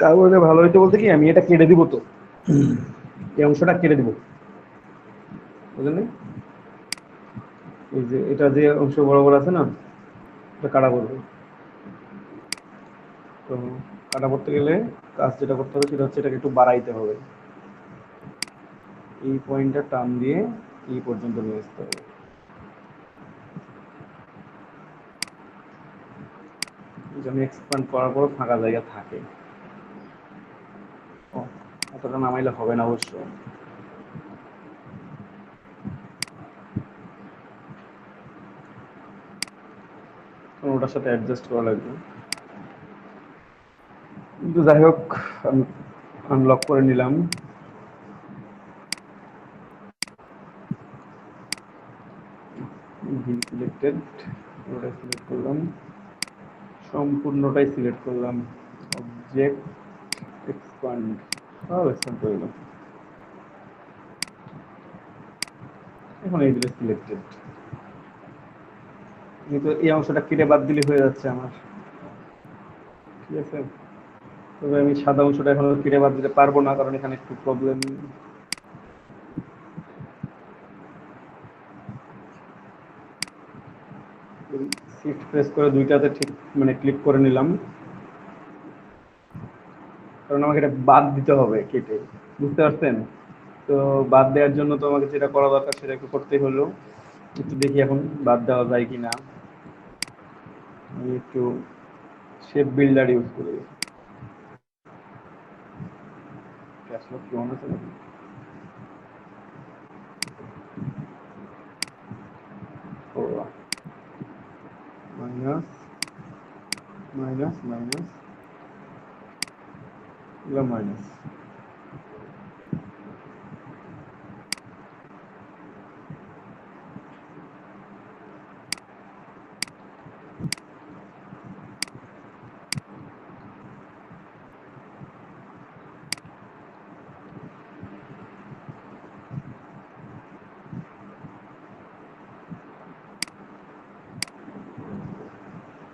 তারপরে ভালো হইতে বলতে কি, আমি এটা কেটে দিব, তো এই অংশটা কেটে দিব, বুঝলেন? এই যে এটা যে অংশ বরাবর আছে না, এটা কাটা করবে। তো কাটা করতে গেলে কাজ যেটা করতে হবে সেটা হচ্ছে এটাকে একটু বাড়াইতে হবে, এই পয়েন্টটা টান দিয়ে এই পর্যন্ত নিয়ে আসতে হবে, যেন এক্সপ্যান্ড করার পর ফাঁকা জায়গা থাকে। ও, এতটা নামাইলে হবে না অবশ্য, কারণ ওটার সাথে অ্যাডজাস্ট করা লাগবে। কিন্তু যাই হোক, আমি আনলক করে নিলাম। সিলেক্টেড, ওটা সিলেক্ট করলাম, সম্পূর্ণটাই সিলেক্ট করলাম, অবজেক্ট এক্সপ্যান্ড, সব এক্সপ্যান্ড করে দিলাম। এখন এই দিলে সিলেক্টেড, কিন্তু এই অংশটা কেটে বাদ দিলে হয়ে যাচ্ছে আমার, ঠিক আছে। তবে আমি সাদা অংশটা এখন কেটে বাদ দিতে পারবো না, কারণ এখানে একটু প্রবলেম। শিফট প্রেস করে দুইটাতে ঠিক মানে ক্লিক করে নিলাম, কারণ আমাকে এটা বাদ দিতে হবে কেটে, বুঝতে পারছেন? তো বাদ দেওয়ার জন্য তোমাকে যেটা করা দরকার সেটা একটু করতেই হলো। একটু দেখি এখন বাদ দেওয়া যায় কিনা। আমি একটু শেপ বিল্ডার ইউজ করি। ক্যাশলক কি অন আছে নাকি? মাইনাস মাইনাস মাইনাস এগুলো মাইনাস।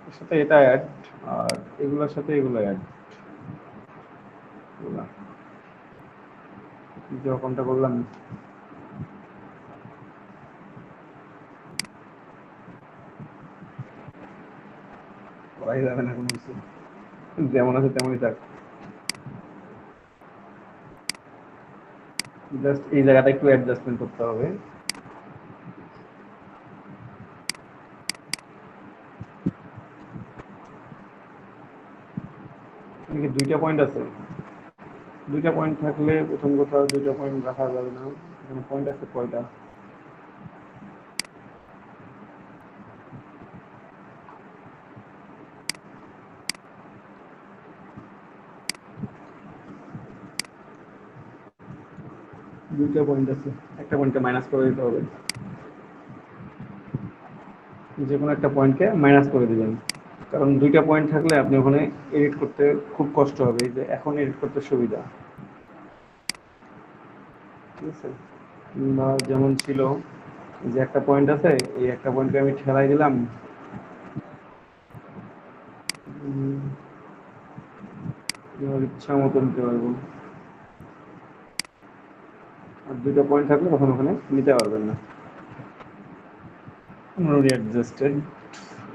এর সাথে এটা অ্যাড, আর এগুলোর সাথে এগুলো অ্যাড। যখনটা করলাম করাই যাবে না কোনো কিছু, যেমন আছে তেমনই থাক। জাস্ট এই জায়গাটা একটু অ্যাডজাস্টমেন্ট করতে হবে। এদিকে দুইটা পয়েন্ট আছে, দুইটা পয়েন্ট থাকলে প্রথম কথা দুইটা পয়েন্ট রাখা যাবে না। এখানে পয়েন্ট আছে কয়টা? দুইটা পয়েন্ট আছে, একটা পয়েন্টকে মাইনাস করে দিতে হবে। যে কোনো একটা পয়েন্টকে মাইনাস করে দিবেন, কারণ দুইটা পয়েন্ট থাকলে আপনি ওখানে এডিট করতে খুব কষ্ট হবে। এই যে এখন এডিট করতে সুবিধা, ঠিক আছে। বা যেমন ছিল যে একটা পয়েন্ট আছে, এই একটা পয়েন্টকে আমি ঠেলাই দিলাম, আমার ইচ্ছা মতো নিতে পারবো। আর দুইটা পয়েন্ট থাকলে তখন ওখানে নিতে পারবেন না। অ্যাডজাস্টেড,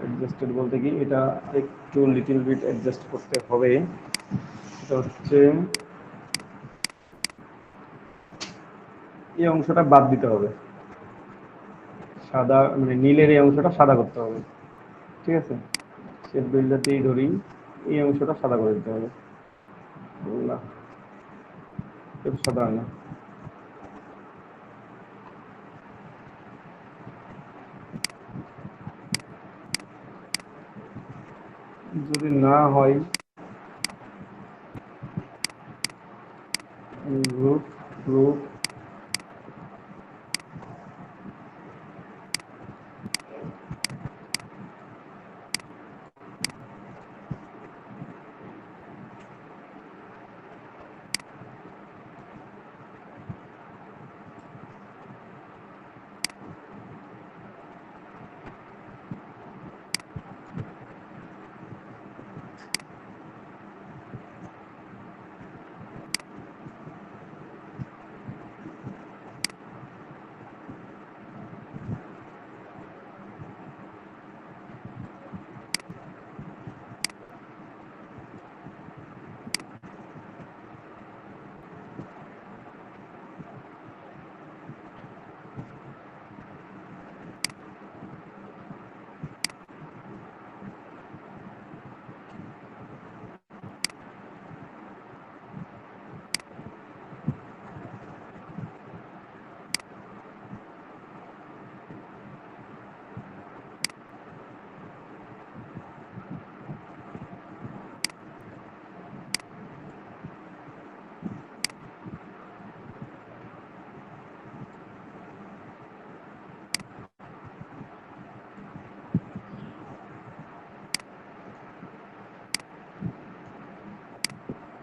অ্যাডজাস্টেড বলতে কি এটা একটু লিটিল বিট অ্যাডজাস্ট করতে হবে। এটা হচ্ছে এই অংশটা বাদ দিতে হবে, সাদা মানে নীলের এই অংশটা সাদা করতে হবে, ঠিক আছে। শেপ বিল্ডার দিয়েই ধরি, এই অংশটা সাদা করে দিতে হবে। বুঝলাম, এটা সাদা হয় না। যদি না হয় গ্রুপ গ্রুপ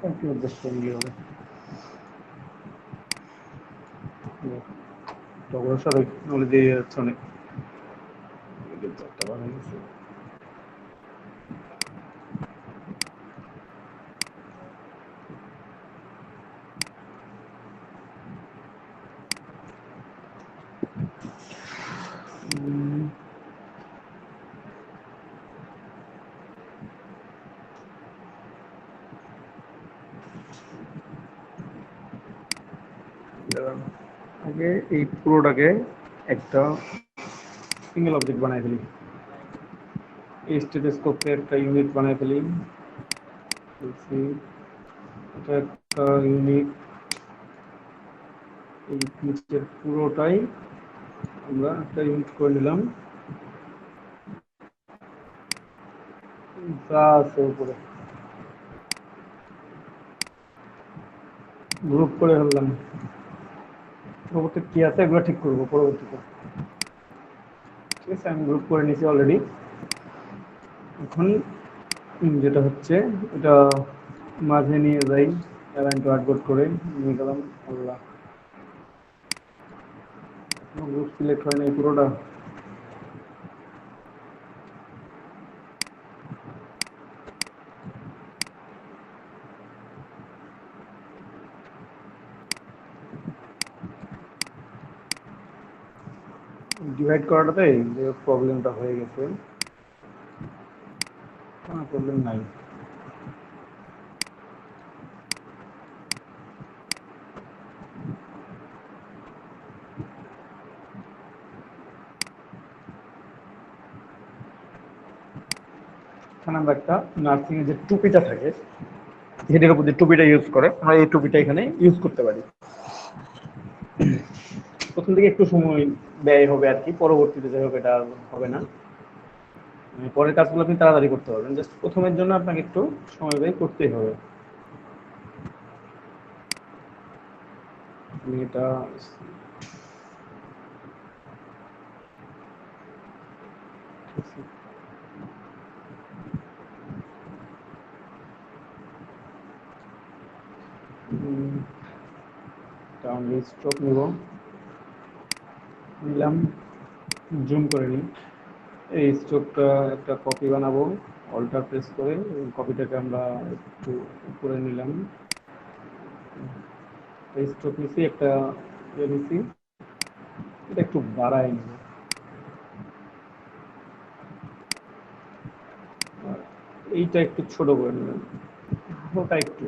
একটু অ্যাডজাস্ট করে নিলে হবে। টগর সার নলে দিয়ে যাচ্ছে অনেক, একটা বার হয়ে গেছে। আগে এই পুরোটাকে একটা সিঙ্গেল অবজেক্ট বানাই ফেলি, এই স্টেথোস্কোপকে একটা ইউনিট বানাই ফেলি, এটা একটা ইউনিট, এই নিচের পুরোটাই আমরা একটা ইউনিট করে নিলাম, যা আছে উপরে গ্রুপ করে ফেললাম। পরবর্তী কি আছে এগুলো ঠিক করবো পরবর্তীতে। ঠিক আছে, আমি গ্রুপ করে নিয়েছি অলরেডি। এখন যেটা হচ্ছে এটা মাঝে নিয়ে যাই, অ্যালাইন টু আর্টবোর্ড করে নিয়ে গেলাম। আল্লাহ, গ্রুপ সিলেক্ট হয় নাই পুরোটা। ডিভাইড করাটাতে যে প্রবলেমটা হয়ে গেছে, প্রবলেম নাই। এখানে আমরা একটা নার্সিং এর যে টুপিটা থাকে, হেডের উপর যে টুপিটা ইউজ করে, আমরা এই টুপিটা এখানে ইউজ করতে পারি। প্রথম থেকে একটু সময় ব্যয় হবে আর কি, পরবর্তীতে যাই হোক এটা আর হবে না। পরের কাজগুলো আপনি তাড়াতাড়ি করতে পারবেন, জাস্ট প্রথমের জন্য আপনাকে একটু সময় ব্যয় করতেই হবে। আমি এটা স্ট্রোক নিব, নিলাম, জুম করে নিই। এই স্ট্রোকটা একটা কপি বানাবো, অল্টার প্রেস করে কপিটাকে আমরা একটু উপরে নিলাম। এই স্ট্রোক নিছি, একটা নিছি, এটা একটু বাড়াই নেব, এইটা একটু ছোট করে নেবেন, ওটা একটু।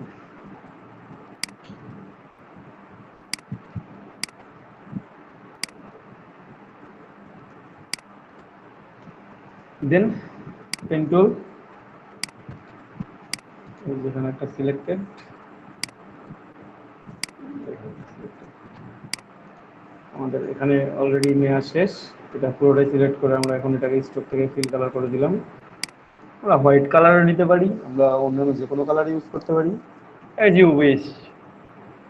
দেন পেন টুল, যেখানে একটা সিলেক্টেড, আমাদের এখানে অলরেডি নেওয়া শেষ। এটা পুরোটাই সিলেক্ট করে আমরা এখন এটাকে স্ট্রোক থেকে ফিল কালার করে দিলাম। আমরা হোয়াইট কালারও নিতে পারি, আমরা অন্যান্য যে কোনো কালার ইউজ করতে পারি, অ্যাজ ইউ উইশ।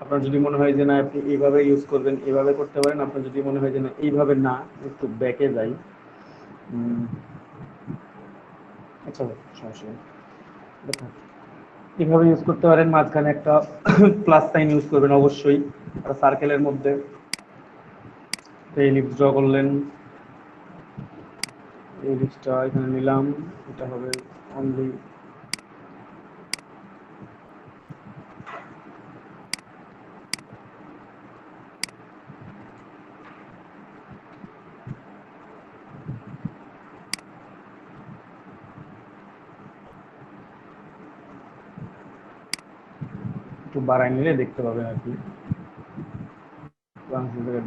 আপনার যদি মনে হয় যে না আপনি এইভাবে ইউজ করবেন, এইভাবে করতে পারেন। আপনার যদি মনে হয় যে না এইভাবে না, একটু ব্যাকে যাই, আচ্ছা সমস্যা নেই, দেখুন এইভাবে ইউজ করতে পারেন। মাঝখানে একটা প্লাস সাইন ইউজ করবেন অবশ্যই, আর সার্কেলের মধ্যে এলিপস ড্র করলেন, এলিপসটা এখানে নিলাম, এটা হবে অনলি একটু বাড়াই নিলে দেখতে পাবেন আর কি।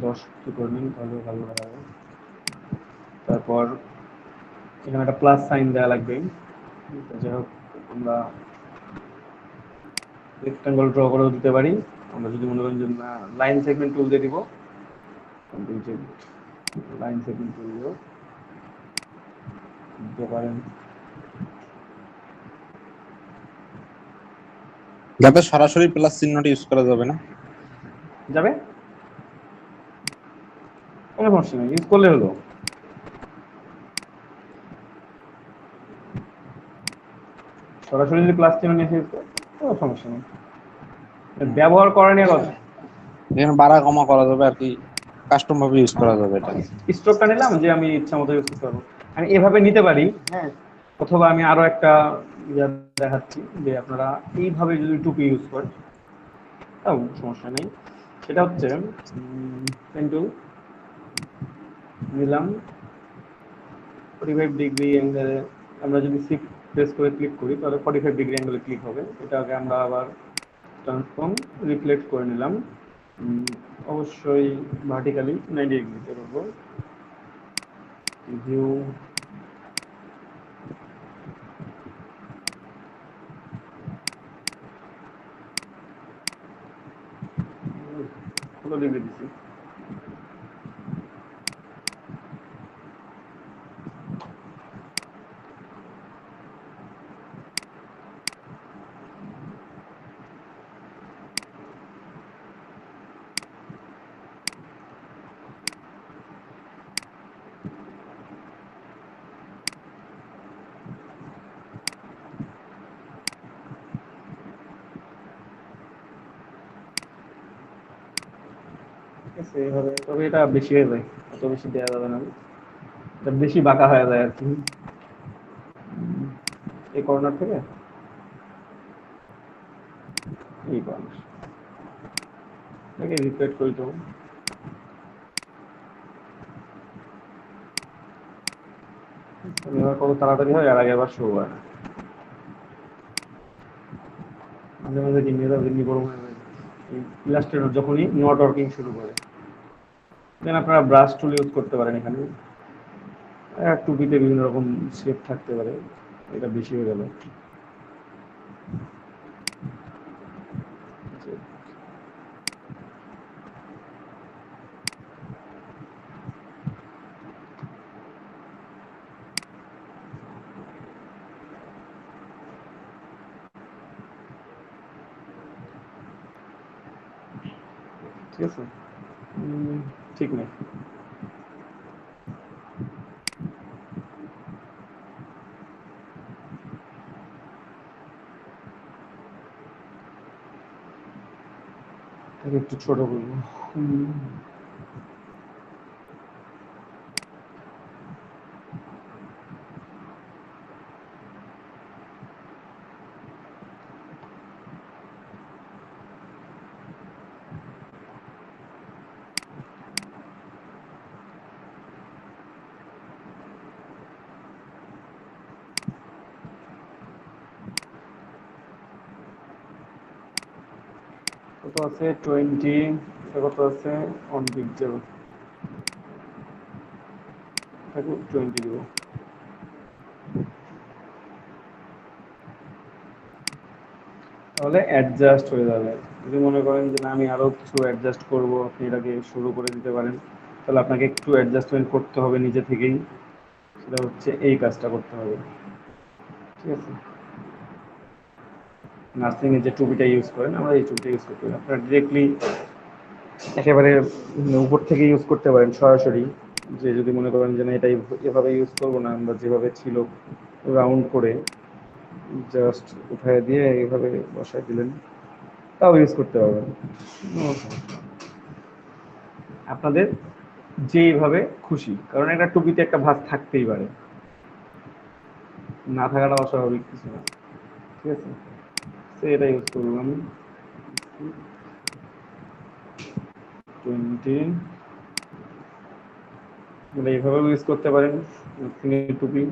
10 করে নিন তাহলে ভালো দেখা যাবে। তারপর এখানে একটা প্লাস সাইন দেওয়া লাগবে, যাই হোক আমরা রেক্টাঙ্গল ড্র করেও দিতে পারি। আমরা যদি মনে করেন যে লাইন সেগমেন্ট টুল দিয়ে দিব, লাইন সেগমেন্ট টুল দিয়েও দিতে পারেন। যাতে সরাসরি প্লাস চিহ্নটি ইউজ করা যাবে না, যাবে, কোনো সমস্যা নেই, ইউজ করলে হলো। সরাসরি যদি প্লাস চিহ্ন নিয়ে ইউজ করে কোনো সমস্যা নেই, ব্যবহার করা নিয়ে কথা। এখানে বাড়া কমা করা যাবে আর কি, কাস্টম ভাবে ইউজ করা যাবে এটা। স্ট্রোকটা নিলাম যে আমি ইচ্ছা মতো ইউজ করতে পারবো, আমি এভাবে নিতে পারি। হ্যাঁ, অথবা আমি আরো একটা দেখাচ্ছি যে আপনারা এইভাবে যদি টুপি ইউজ করেন তাও সমস্যা নেই। সেটা হচ্ছে পেন টুল নিলাম, 45 ডিগ্রি অ্যাঙ্গেলে, আমরা যদি শিফট প্রেস করে ক্লিক করি তাহলে 45 ডিগ্রি অ্যাঙ্গেলে ক্লিক হবে। এটাকে আমরা আবার ট্রান্সফর্ম রিফ্লেক্ট করে নিলাম, অবশ্যই ভার্টিক্যালি 90 ডিগ্রিতে করবো। ভিউ কত ডিগ্রি দিচ্ছি? ঠিক আছে এইভাবে, তবে এটা বেশি হয়ে যায়, অত বেশি দেওয়া যাবে না, এটা বেশি বাঁকা হয়ে যায় আর কি। এই কর্নার থেকে এই কর্নার থেকে রিফ্লেক্ট করে দেবো। এবার কত তাড়াতাড়ি হয় আর আগে আবার শো হয় না, মাঝে মাঝে দিনই বড় হয়ে যায় এই ইলাস্ট্রেটর যখনই নট ওয়ার্কিং শুরু করে। দেন আপনারা ব্রাশ টুল ইউজ করতে পারেন এখানে, টুপিতে বিভিন্ন রকম শেপ থাকতে পারে, এটা বেশি হয়ে গেল। ঠিক আছে, ঠিক নেই। একটু ছোট করবো। কত আছে 20, কত আছে অন পিক্সেল, 20 দিব। তাহলে অ্যাডজাস্ট হয়ে যাবে। যদি মনে করেন যে না আমি আরো কিছু অ্যাডজাস্ট করব, আপনি এটাকে শুরু করে দিতে পারেন, তাহলে আপনাকে একটু অ্যাডজাস্টমেন্ট করতে হবে নিজে থেকেই, সেটা হচ্ছে এই কাজটা করতে হবে। ঠিক আছে, নার্সিং এর যে টুপিটা ইউজ করেন, আমরা এই টুপিটা ইউজ করতে পারি। আপনারা ডিরেক্টলি একেবারে উপর থেকে ইউজ করতে পারেন সরাসরি, যে যদি মনে করেন যে না এটাই এভাবে ইউজ করবো না, আমরা যেভাবে ছিল রাউন্ড করে জাস্ট উঠায় দিয়ে এইভাবে বসায় দিলেন, তাও ইউজ করতে পারবেন। আপনাদের যেভাবে খুশি, কারণ একটা টুপিতে একটা ভাঁজ থাকতেই পারে, না থাকাটা অস্বাভাবিক কিছু না। ঠিক আছে, তো এটা ইউজ করলাম 20, মানে এইভাবেও ইউজ করতে পারেন টুপি।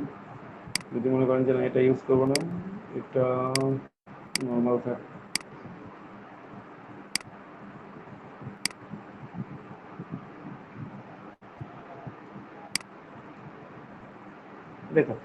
যদি মনে করেন যে না এটা ইউজ করবো না, এটা নর্মাল থাক, দেখো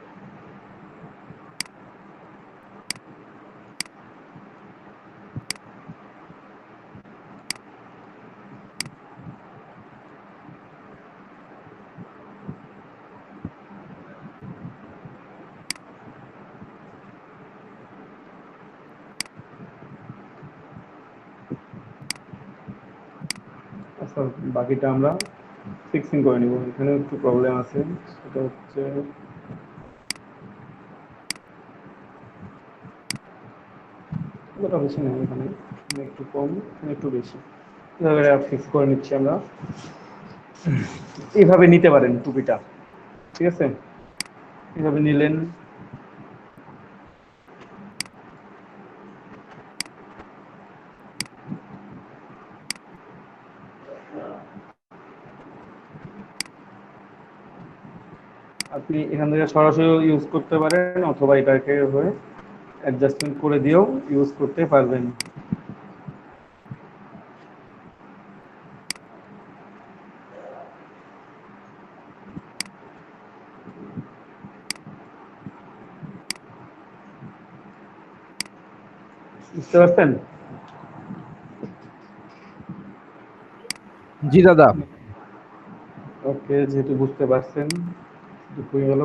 আচ্ছা, বাকিটা আমরা ফিক্সিং করে নিব। এখানে একটু প্রবলেম আছে, সেটা হচ্ছে বেশি নেই, এখানে একটু কম, এখানে একটু বেশি, এভাবে ফিক্স করে নিচ্ছি আমরা। এইভাবে নিতে পারেন টুপিটা, ঠিক আছে, এইভাবে নিলেন। আপনি এখান থেকে সরাসরি ইউজ করতে পারেন, অথবা এটাকে হয়ে অ্যাডজাস্টমেন্ট করে দিয়েও ইউজ করতে পারবেন। বুঝতে পারছেন? জি দাদা। ওকে, যেহেতু বুঝতে পারছেন, হয়ে গেল।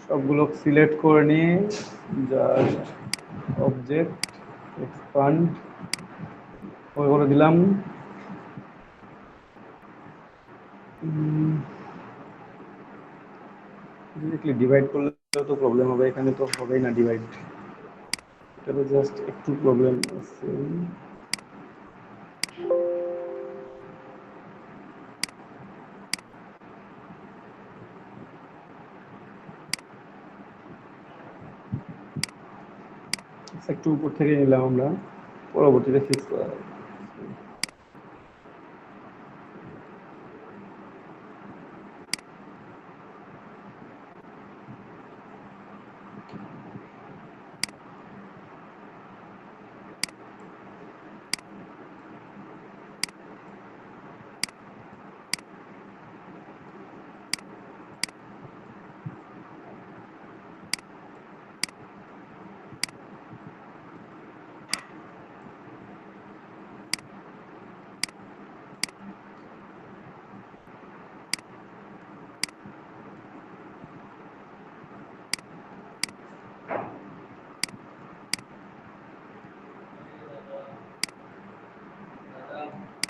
সবগুলো সিলেক্ট করে নিয়ে জাস্ট অবজেক্ট এক্সপান্ড ওইগুলো দিলাম। ডিরেক্টলি ডিভাইড করলে তো প্রবলেম হবে, এখানে তো হবেই না ডিভাইড, এটা তো জাস্ট একটু প্রবলেম আছে। একটু উপর থেকে নিলাম আমরা, পরবর্তীতে ফিক্স করা যাবে।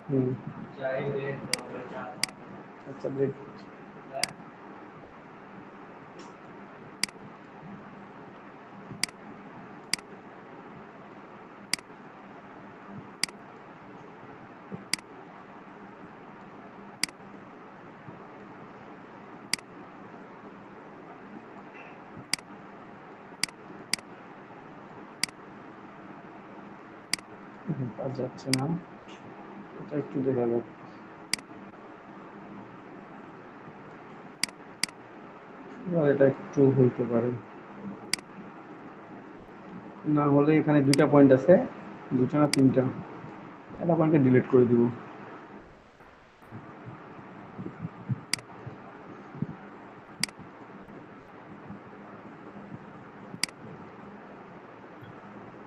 হুম, আচ্ছা ব্রেক। আর যাচ্ছে না, এটা একটু দেখা যাক। এবার এটা একটু হইতে পারে, না হলে এখানে দুইটা পয়েন্ট আছে, দুটো না তিনটা, একটা পয়েন্টকে ডিলিট করে দিব।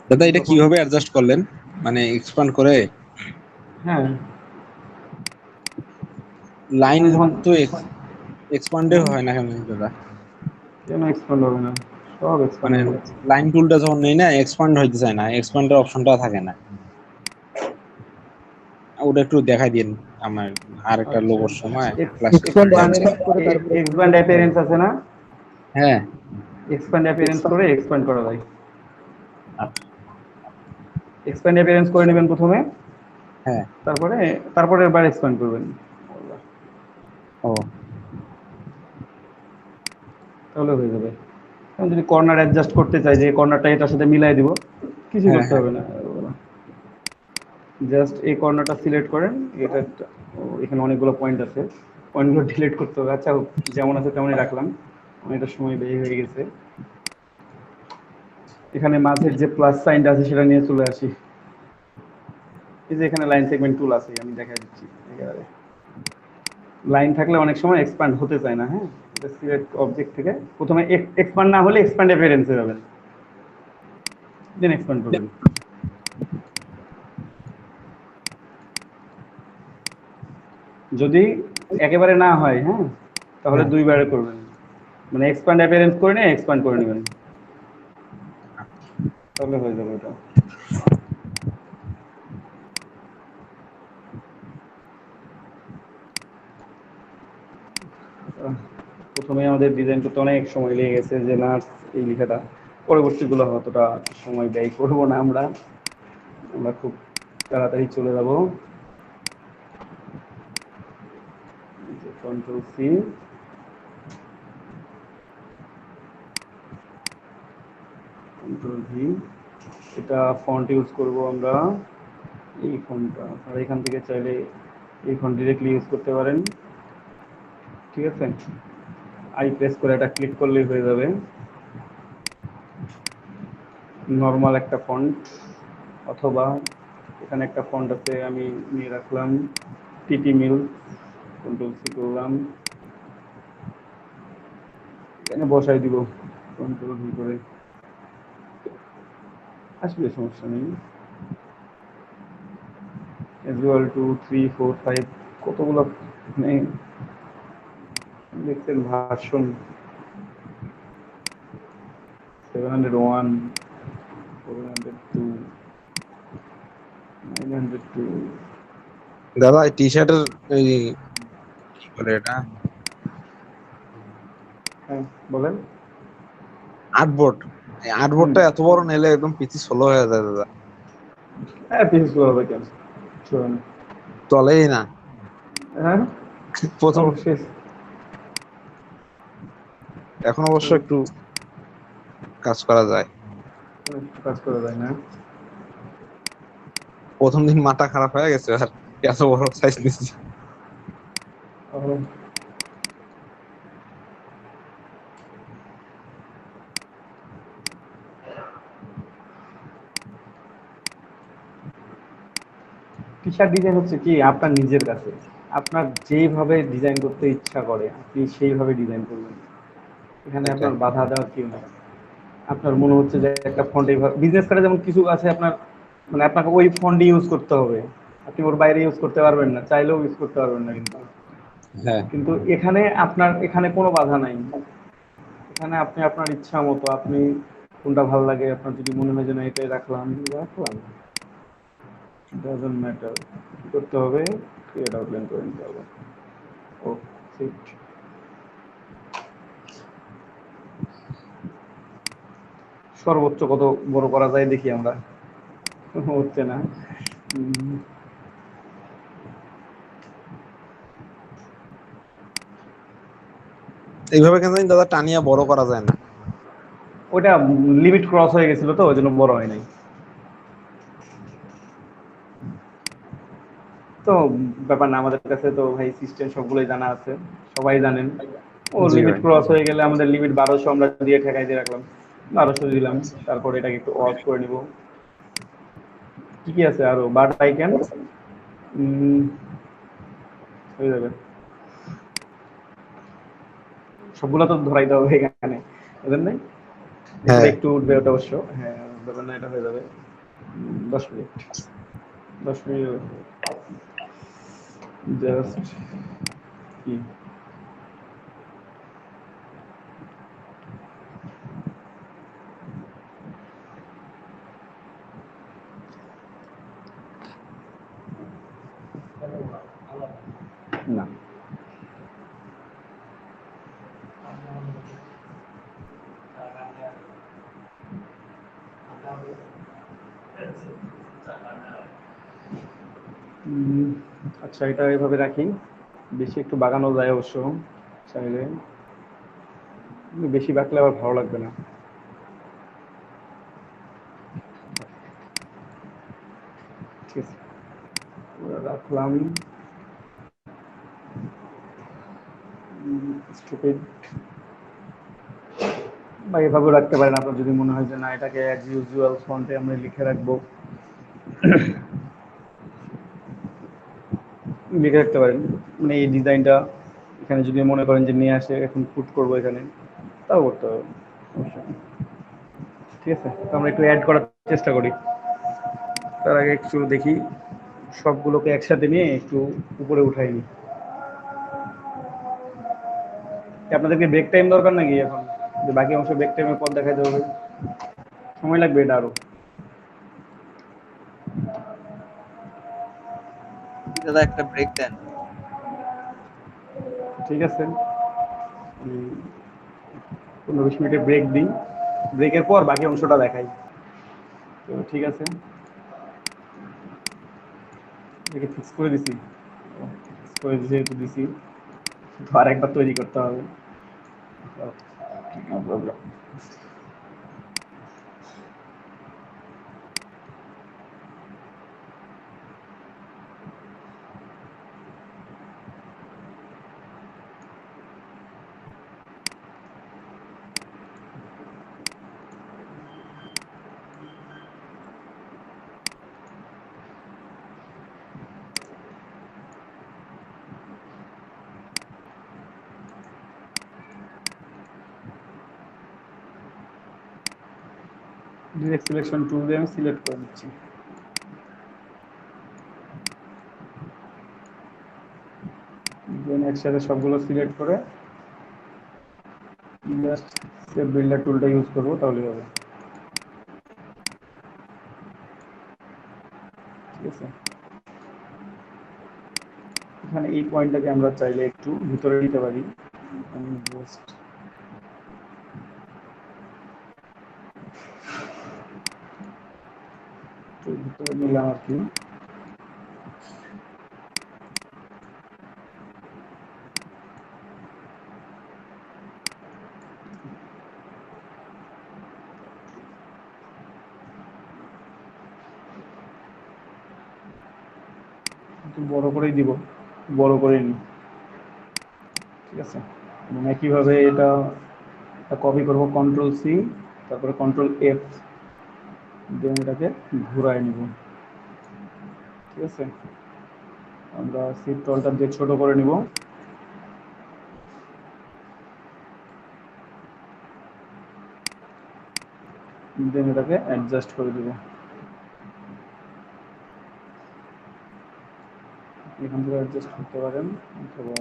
দাদা এটা কিভাবে অ্যাডজাস্ট করলেন, মানে এক্সপান্ড করে? হ্যাঁ, লাইন এখানে যখন তো এক্সপান্ডে হ্যাঁ, হয় না কেন দাদা? কেন এক্সপান্ড হবে না? সব এক্সপান্ড মানে হয়ে যাচ্ছে। লাইন টুলটা যখন নেই না, এক্সপান্ড হইতে চায় না, এক্সপান্ডের অপশনটা থাকে না। ওটা একটু দেখাই দিন আমার আর একটা আচ্ছা, লোগোর সময় ক্লাস এক্সপান্ড করতে আছে। অ্যাপিয়ারেন্স করে তারপরে এক্সপ্যান্ড অ্যাপিয়ারেন্স আছে না, হ্যাঁ। এক্সপ্যান্ড অ্যাপিয়ারেন্স করে এক্সপ্যান্ড করা যায়। আচ্ছা। এক্সপ্যান্ড অ্যাপিয়ারেন্স করে নেবেন প্রথমে, হ্যাঁ। তারপরে তারপরে এবার এক্সপ্যান্ড করবেন, ও। তাহলে হয়ে যাবে। এখন যদি কর্নার অ্যাডজাস্ট করতে চাই যে কর্নারটা এটার সাথে মিলাই দিব, কিছু হ্যাঁ করতে হ্যাঁ। হবে না, জাস্ট এই কর্নারটা সিলেক্ট করেন। এটা এখানে অনেকগুলো পয়েন্ট আছে, পয়েন্টগুলো ডিলিট করতে হবে। আচ্ছা, যেমন আছে তেমনই রাখলাম, অনেকটা সময় ব্যয় হয়ে গেছে। এখানে মাঝের যে প্লাস সাইনটা আছে সেটা নিয়ে চলে আসি। এই যে এখানে লাইন সেগমেন্ট টুল আছে, আমি দেখা দিচ্ছি। একেবারে লাইন থাকলে অনেক সময় এক্সপ্যান্ড হতে চায় না। হ্যাঁ, এটা সিলেক্ট অবজেক্ট থেকে প্রথমে এক্সপ্যান্ড না হলে এক্সপ্যান্ড অ্যাপিয়ারেন্সে যাবেন, দেন এক্সপ্যান্ড করবেন। যদি একেবারে না হয়, হ্যাঁ, তাহলে হ্যাঁ। দুইবারে করবেন, মানে এক্সপ্যান্ড অ্যাপিয়ারেন্স করে নিয়ে এক্সপ্যান্ড করে নেবেন, তাহলে হয়ে যাবে এটা। প্রথমে আমাদের ডিজাইন করতে অনেক সময় লেগে গেছে, যে নার্স এই লেখাটা, পরবর্তীগুলো অতটা সময় ব্যয় করবো না আমরা, আমরা খুব তাড়াতাড়ি চলে যাব। কন্ট্রোল সি, কন্ট্রোল ভি, এটা ফন্ট ইউজ করব আমরা, এই ফন্টটা। আর এখান থেকে চাইলে এই ফন্ট ডিরেক্টলি ইউজ করতে পারেন, ঠিক আছে। আই প্রেস করে এটা ক্লিক করলেই হয়ে যাবে। নর্মাল একটা ফন্ট, অথবা এখানে একটা ফন্ট আছে, আমি নিয়ে রাখলাম টিটি মিল, কন্ট্রোল সি করলাম, এখানে বসাই দিব কন্ট্রোল ভি করে, আসবে সমস্যা নেই। এজুয়াল 2 3 4 5 কতগুলো মানে দেখছেন ভার্সন 701 402 902। দাদা টি শার্টের এই কি বলে এটা হ্যাঁ বলেন। আর্টবোর্ড, এই আর্টবোর্ডটা এত বড় নিলে একদম পিছি স্লো হয়ে যায় দাদা, হ্যাঁ পিস হবে কেন, চলুন। চলেই না। হ্যাঁ প্রথম অবশ্যই। এখন অবশ্য একটু কাজ করা যায়। কাজ করা যায় না। প্রথম দিন মাথা খারাপ হয়ে গেছে আর এত বড় সাইজ নিচ্ছি। ও, টি শার্ট ডিজাইন হচ্ছে কি আপনার নিজের কাছে, আপনার যেইভাবে ডিজাইন করতে ইচ্ছা করে আপনি সেইভাবে ডিজাইন করবেন, এখানে এটাই। আপনার বাধা দেওয়ার কেউ নেই। আপনার মনে হচ্ছে যে একটা ফন্ট এইভাবে বিজনেস করে, যেমন কিছু আছে আপনার মানে আপনাকে ওই ফন্ট ইউজ করতে হবে, আপনি ওর বাইরে ইউজ করতে পারবেন না, চাইলেও ইউজ করতে পারবেন না। কিন্তু হ্যাঁ কিন্তু এখানে আপনার এখানে কোনো বাধা নাই। এখানে আপনি আপনার ইচ্ছা মতো আপনি কোনটা ভালো লাগে, আপনার যদি মনে হয় যে না এটাই রাখলাম রাখলাম, ডাজন্ট ম্যাটার। কি করতে হবে, ক্রিয়েট আউটলাইন করে নিতে হবে। ও ঠিক। সর্বোচ্চ কত বড় করা যায় দেখি আমরা, হচ্ছে না। উম, এইভাবে কেন জানি দাদা টানিয়া বড় করা যায় না। ওটা লিমিট ক্রস হয়ে গেছিল তো ওই জন্য বড় হয় নাই। তো ব্যাপার না, আমাদের কাছে তো ভাই সিস্টেম সবগুলোই জানা আছে, সবাই জানেন। ও জি লিমিট ভাই। ক্রস হয়ে গেলে আমাদের লিমিট 1200 আমরা দিয়ে ঠেকাই দিয়ে রাখলাম, 1200 দিলাম। তারপর এটাকে একটু অফ করে নিব। কি কি আছে আরো, বাট আইকেন হয়ে যাবে। সবগুলো তো ধরাইতে হবে এখানে, বুঝলেন নাই? উপরে হ্যাঁ একটু উঠবে ওটা অবশ্য, হ্যাঁ ব্যাপার না, এটা হয়ে যাবে 10 মিনিট। 10 মিনিট জাস্ট কি না। উম, আচ্ছা এটা এভাবে রাখি, বেশি একটু বাগানো যায় অবশ্য চাইলে, কিন্তু বেশি বাকলে আবার ভালো লাগবে না। ঠিক আছে ওরা রাখলাম। স্টুপিড, বা এভাবেও রাখতে পারেন আপনার যদি মনে হয় যে না এটাকে অ্যাজ ইউজুয়াল ফন্টে আমরা লিখে রাখবো, লিখে রাখতে পারেন। মানে এই ডিজাইনটা এখানে যদি মনে করেন যে নিয়ে আসে এখন পুট করবো এখানে, তাও করতে হবে, সমস্যা নেই। ঠিক আছে, তো আমরা একটু অ্যাড করার চেষ্টা করি। তার আগে একটু দেখি সবগুলোকে একসাথে নিয়ে একটু উপরে উঠাই নিই। আপনাদেরকে ব্রেক টাইম দরকার নাকি এখন, যে বাকি অংশ ব্রেক টাইমের পর দেখাতে হবে? সময় লাগবে এটা আরো। দাদা একটা ব্রেক দেন। ঠিক আছে, 15-20 মিনিটের ব্রেক দিই, ব্রেকের পর বাকি অংশটা দেখাই। তো ঠিক আছে, এটাকে ফিক্স করে দিছি, ফিক্স করে যেহেতু দিছি তো আরেকবার তৈরি করতে হবে। No problem. Direct selection tool দিয়ে আমি সিলেক্ট করে নিচ্ছি। দেন একসাথে সবগুলো সিলেক্ট করে জাস্ট সেভ বিল্ডার টুলটা ইউজ করবো, তাহলেই হবে। ঠিক আছে, এখানে এই পয়েন্টটাকে আমরা চাইলে একটু ভিতরে নিতে পারি। আমি জাস্ট একটু ভিতরে নিলাম আর কি। একটু বড় করেই দিব, বড় করে নিই। ঠিক আছে, এবং একইভাবে এটা কপি করব, কন্ট্রোল সি, তারপরে কন্ট্রোল এফ, দেন এটাকে ঘুরায় নিব। ঠিক আছে, আমরা শিফট অল্টার দিয়ে ছোট করে নিব। দেন এটাকে অ্যাডজাস্ট করে দিব। এখান থেকে অ্যাডজাস্ট করতে পারেন অথবা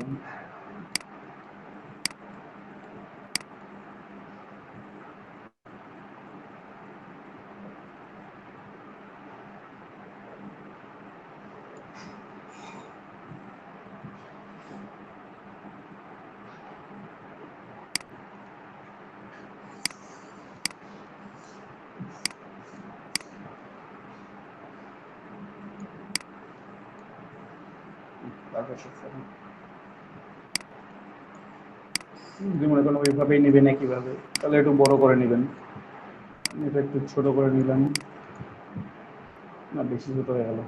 যদি মনে করেন ওইভাবেই নেবেন একইভাবে, তাহলে একটু বড় করে নেবেন। এটা একটু ছোট করে নিলাম, না বেশি ছোট হয়ে গেল,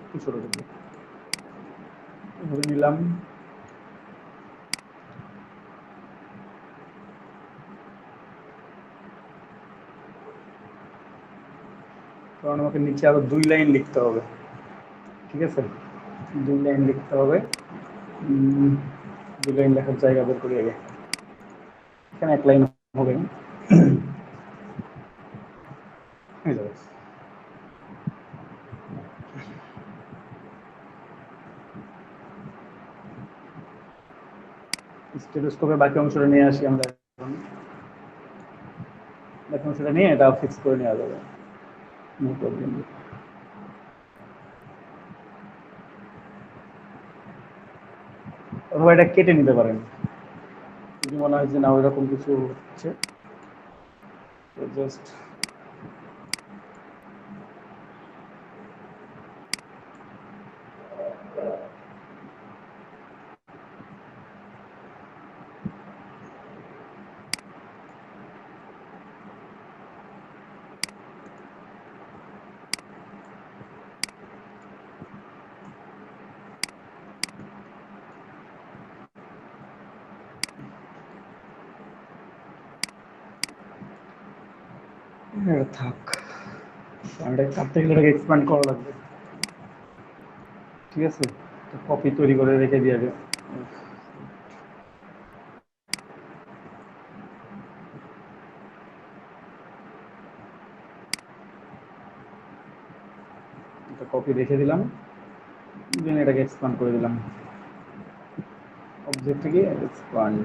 একটু ছোট করে এভাবে নিলাম। কারণ আমাকে নিচে আরো 2 লাইন লিখতে হবে। ঠিক আছে, 2 লাইন লিখতে হবে। 2 লাইন লেখার জায়গা বের করি আগে। এখানে 1 লাইন হবে। এই যাবে। স্টেথোস্কোপের বাকি অংশটা নিয়ে আসি আমরা এখন। বাকি অংশটা নিয়ে এটা ফিক্স করে নেওয়া যাবে, নো প্রবলেম। অথবা এটা কেটে নিতে পারেন যদি মনে হয় যে না ওইরকম কিছু হচ্ছে, জাস্ট থাক। এটা কাটতে গেলে এটাকে এক্সপ্যান্ড করা লাগবে। ঠিক আছে, কপি তৈরি করে রেখে দিয়ে আগে। এটা কপি রেখে দিলাম, দেন এটাকে এক্সপ্যান্ড করে দিলাম। অবজেক্ট থেকে এক্সপ্যান্ড।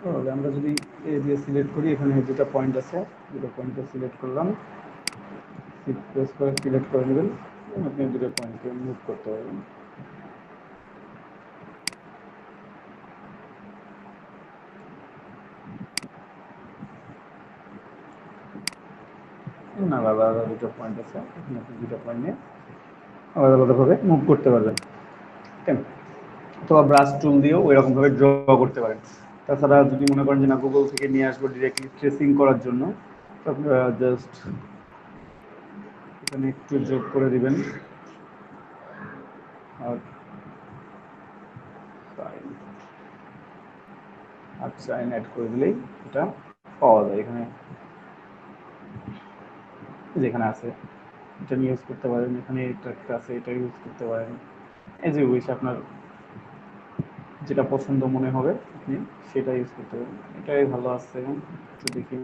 তাহলে আমরা যদি এ দিয়ে সিলেক্ট করি, এখানে দুটো পয়েন্ট আছে, দুটো পয়েন্টে সিলেক্ট করলাম, শিফট প্রেস করে সিলেক্ট করে নেবেন, আপনি দুটো পয়েন্টকে মুভ করতে পারবেন। না, আলাদা আলাদা দুটো পয়েন্ট আছে, এখানে আপনি দুটো পয়েন্ট নিয়ে আলাদা আলাদাভাবে মুভ করতে পারবেন। ঠিক আছে, অথবা ব্রাশ টুল দিয়েও ওইরকম ভাবে ড্র করতে পারেন। তাছাড়া যদি মনে করেন যে না গুগল থেকে নিয়ে আসবো ডিরেক্টলি ট্রেসিং করার জন্য, আপনারা জাস্ট এখানে একটু যোগ করে দিবেন। আর সাইন অ্যাড করে দিলেই এটা পাওয়া যায়। এখানে যেখানে আছে এটা নিয়ে ইউজ করতে পারেন, এখানে এটা একটা আছে এটা ইউজ করতে পারেন, এই যে উইশ আপনার যেটা পছন্দ মনে হবে আপনি সেটা ইউজ করতে পারেন। এটাই ভালো আছে, একটু দেখি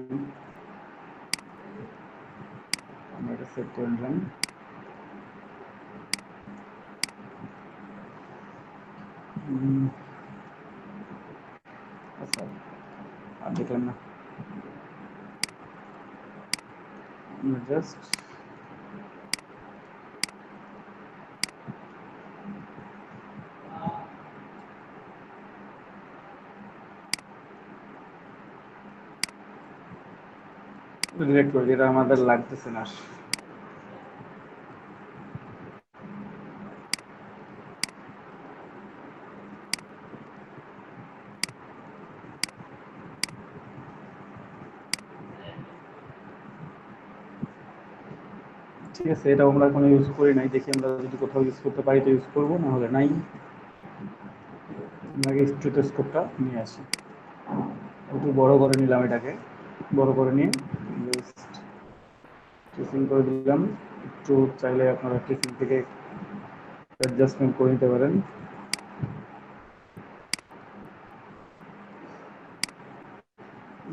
আমরা এটা সেভ করে নিলাম। আচ্ছা আর দেখলাম না, জাস্ট ডিলেট করে দিই, এটা আমাদের লাগতেছে না। ঠিক আছে, এটা আমরা কোনো ইউজ করি নাই, দেখি আমরা যদি কোথাও ইউজ করতে পারি তো ইউজ করবো, না হলে নাই। আমরা আগে স্টেথোস্কোপটা নিয়ে আসি, একটু বড় করে নিলাম, এটাকে বড় করে নিয়ে জাস্ট ট্রেসিং করে দিলাম। একটু চাইলে আপনারা ট্রেসিং থেকে অ্যাডজাস্টমেন্ট করে নিতে পারেন।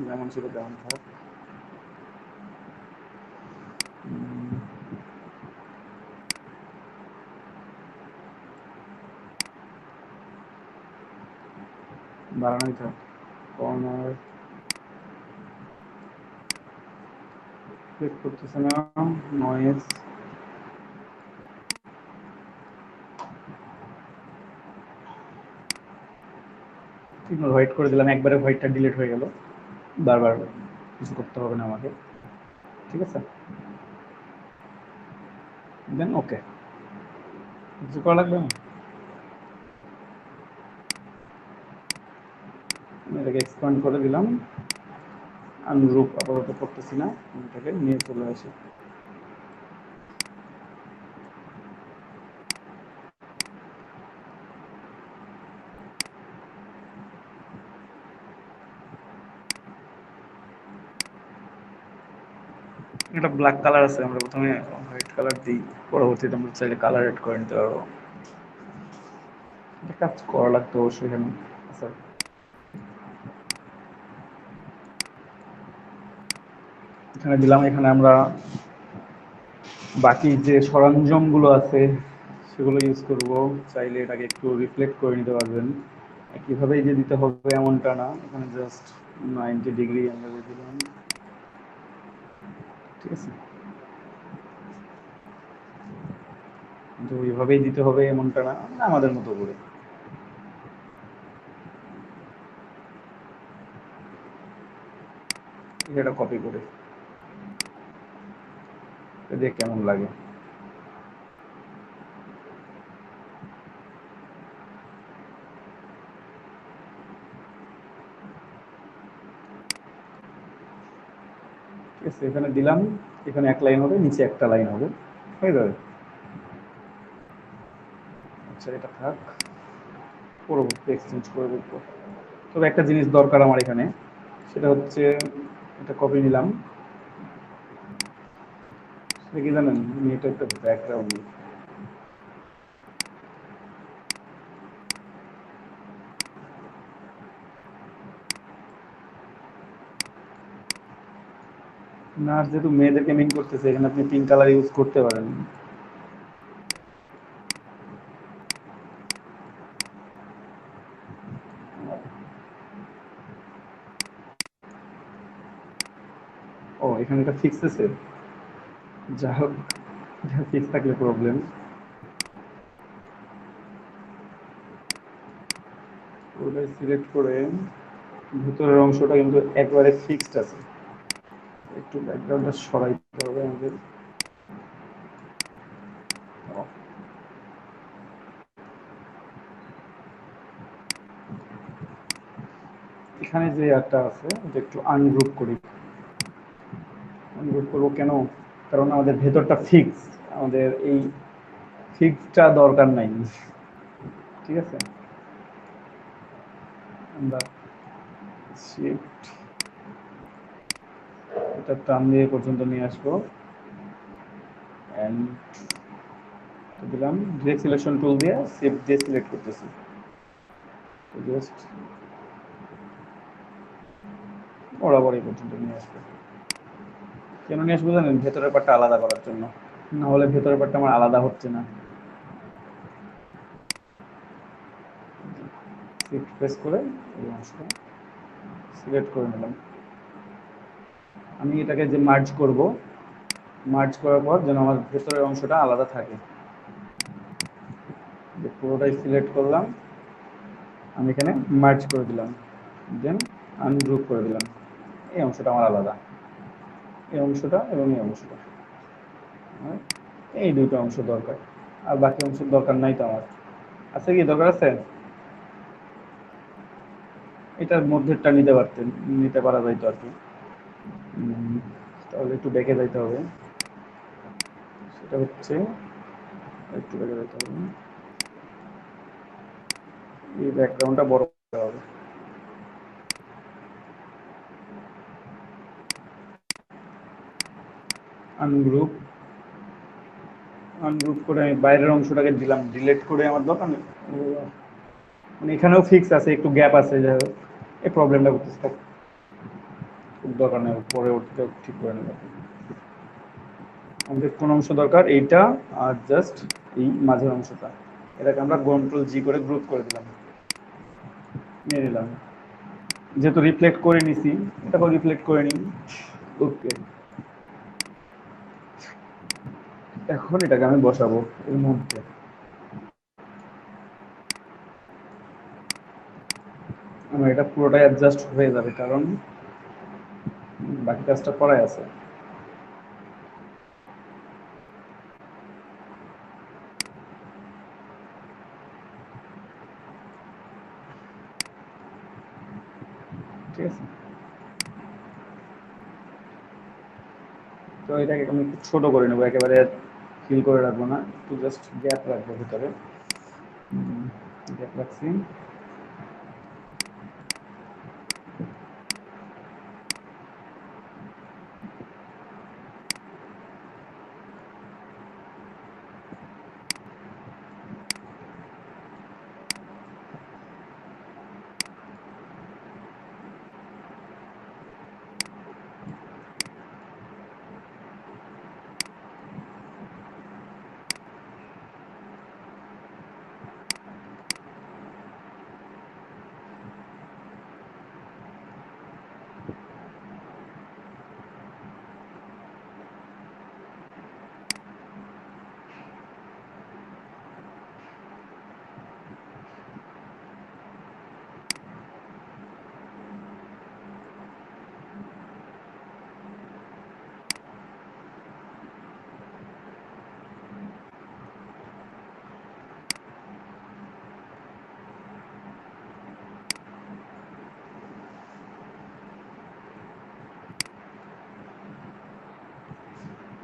যেমন ছিল তেমন থাক। বাড়ানোই থাক, কর্নার ক্লিক করতেছে না, নয়েজ হোয়াইট করে দিলাম, একবারে হোয়াইটটা ডিলিট হয়ে গেল, বারবার কিছু করতে হবে না আমাকে। ঠিক আছে, দেন ওকে, কিছু করা লাগবে না। এটাকে এক্সপ্যান্ড করে দিলাম, আনরূপ আপাতত করতেছি না, এটাকে নিয়ে চলে আসি। এটা ব্ল্যাক কালার আছে, আমরা প্রথমে হোয়াইট কালার দিই, পরবর্তীতে আমরা চাইলে কালার এড করে নিতে পারবো। এটা কাজ করা লাগতো অবশ্যই এখানে। আচ্ছা এখানে দিলাম, এখানে আমরা বাকি যে সরঞ্জামগুলো আছে সেগুলো ইউজ করব। চাইলে এটাকে একটু রিফ্লেক্ট করে নিতে পারবেন, একইভাবেই যে দিতে হবে এমনটা না, এখানে জাস্ট 90 ডিগ্রি আমরা দিয়ে দিলাম। ঠিক আছে, কিন্তু ওইভাবেই দিতে হবে এমনটা না, আমাদের মতো করে। এটা কপি করে দেখ কেমন লাগে। ঠিক আছে, এখানে দিলাম, এখানে এক লাইন হবে, নিচে একটা লাইন হবে, হয়ে যাবে। আচ্ছা এটা থাক, পরবর্তী এক্সচেঞ্জ করে দেখবো। তবে একটা জিনিস দরকার আমার এখানে, সেটা হচ্ছে এটা কপি নিলাম, সেটা কি জানেন, আমি এটা একটা ব্যাকগ্রাউন্ড না, যেহেতু মেয়েদেরকে মিন করতেছে এখানে আপনি পিঙ্ক কালার ইউজ করতে পারেন। ও এখানে এটা ফিক্স আছে, যা হোক, ফিক্স থাকলে প্রবলেম। ওটা সিলেক্ট করে ভিতরের অংশটা কিন্তু একবারে ফিক্সড আছে, একটু ব্যাকগ্রাউন্ডটা সরাইতে হবে আমাদের। এখানে যে একটা আছে এটা একটু আনগ্রুপ করি। আনগ্রুপ করবো কেন, কারণ আমাদের ভেতরটা ফিক্স, আমাদের এই ফিক্সটা দরকার নাই। ঠিক আছে, আমরা শিফট এটা টান দিয়ে পর্যন্ত নিয়ে আসবো এন্ড দিলাম ডিরেক্ট সিলেকশন টুল দিয়ে শিফট দিয়ে সিলেক্ট করতেছি জাস্ট বরাবর এই পর্যন্ত নিয়ে আসবো কেন নিয়ে আসবো জানেন ভেতরের পার্টটা আলাদা করার জন্য না হলে ভেতরের পার্টটা আমার আলাদা হচ্ছে না শিফট প্রেস করে এই অংশটা সিলেক্ট করে নিলাম আমি এটাকে যে মার্জ করব মার্জ করার পর যেন আমার ভেতরের অংশটা আলাদা থাকে যে পুরোটাই সিলেক্ট করলাম আমি এখানে মার্জ করে দিলাম দেন আনগ্রুপ করে দিলাম এই অংশটা আমার আলাদা এই অংশটা এবং এই অংশটা এই দুটো অংশ দরকার আর বাকি অংশের দরকার নাই তো আমার আছে কি দরকার আছে এটার মধ্যেরটা নিতে পারা যাইতো আর কি তাহলে একটু বেঁকে যাইতে হবে সেটা হচ্ছে একটু বেঁকে যাইতে হবে এই ব্যাকগ্রাউন্ডটা বড় করতে হবে আনগ্রুপ করে আমি বাইরের অংশটাকে দিলাম ডিলিট করে আমার দরকার নেই মানে এখানেও ফিক্স আছে একটু গ্যাপ আছে যাই হোক এই প্রবলেমটা করতেছে খুব দরকার নেই পরে ওটা ঠিক করে নেব আমাদের কোন অংশ দরকার এইটা আর জাস্ট এই মাঝের অংশটা এটাকে আমরা কন্ট্রোল জি করে গ্রুপ করে দিলাম নিয়ে নিলাম যেহেতু রিফ্লেক্ট করে নিছি এটাকে রিফ্লেক্ট করে নিই ওকে এখন এটাকে আমি বসাবো এর মধ্যে আমার এটা পুরোটাই অ্যাডজাস্ট হয়ে যাবে কারণ বাকি কাজটা করাই আছে ঠিক আছে তো এটাকে আমি একটু ছোট করে নেবো একেবারে ফিল করে রাখবো না একটু জাস্ট গ্যাপ রাখবো ভিতরে গ্যাপ রাখছি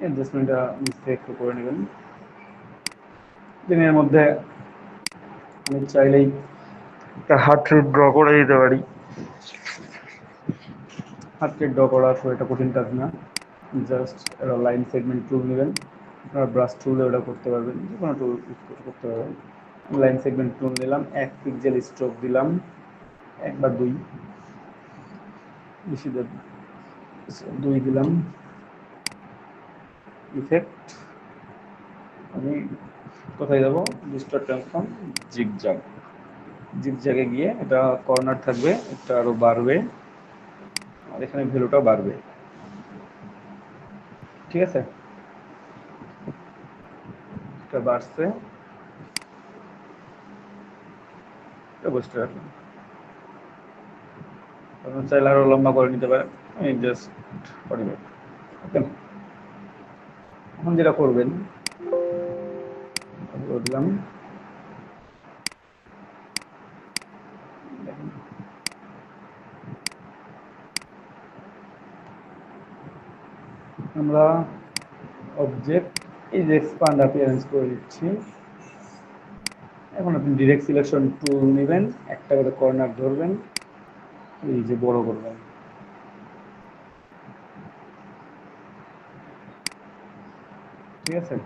অ্যাডজাস্টমেন্টটা মিস্টেক করে নেবেন দিনের মধ্যে আমি চাইলেই একটা হার্ট রেট ড্র করে দিতে পারি হার্ট রেট ড্র করা আসলে এটা কঠিন কাজ না জাস্ট একটা লাইন সেগমেন্ট টুল নেবেন আপনারা ব্রাশ টুলে ওটা করতে পারবেন যে কোনো টুল করতে পারবেন লাইন সেগমেন্ট টুল নিলাম 1 পিক্সেল স্ট্রোক দিলাম 1 বা 2 বেশি 2 দিলাম ইফেক্ট আমি কোথায় যাব ডিস্টর্ট ট্রান্সফর্ম জিগজ্যাগে গিয়ে এটা কর্নার থাকবে এটা আরো বাড়বে আর এখানে ভ্যালুটাও বাড়বে ঠিক আছে এটা বাড়ছে এটা বুঝতে পারলাম আপনার চাইলে আরো লম্বা করে নিতে পারেন আমি জাস্ট ওকে এখন যেটা করবেন দিলাম আমরা অবজেক্ট এই যে এক্সপান্ড অ্যাপিয়ারেন্স করে দিচ্ছি এখন আপনি ডিরেক্ট সিলেকশন টুল নেবেন একটা করে কর্নার ধরবেন এই যে বড় করবেন, ঠিক আছে।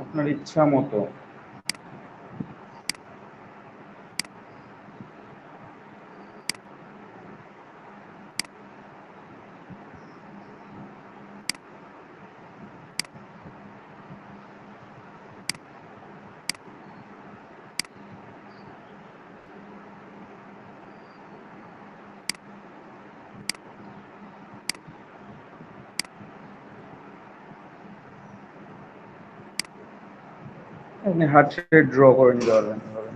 আপনার ইচ্ছা মতো আপনি হার্ট রেট ড্র করে নিতে পারবেন এভাবে।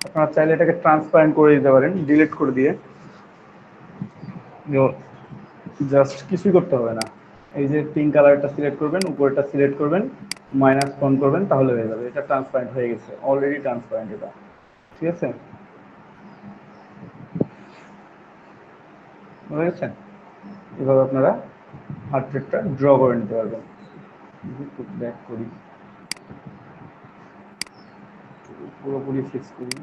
আপনারা চাইলে এটাকে ট্রান্সপারেন্ট করে দিতে পারেন ডিলিট করে দিয়ে। জাস্ট কিছুই করতে হবে না, এই যে পিঙ্ক কালারটা সিলেক্ট করবেন, উপরেরটা সিলেক্ট করবেন, মাইনাস ফোন করবেন, তাহলে হয়ে যাবে। এটা ট্রান্সপারেন্ট হয়ে গেছে, অলরেডি ট্রান্সপারেন্ট এটা, ঠিক আছে, হয়ে গেছে। এভাবে আপনারা হার্ট রেটটা ড্র করে নিতে পারবেন। একটু ব্যাক করি, পুরোপুরি ফিক্স করি।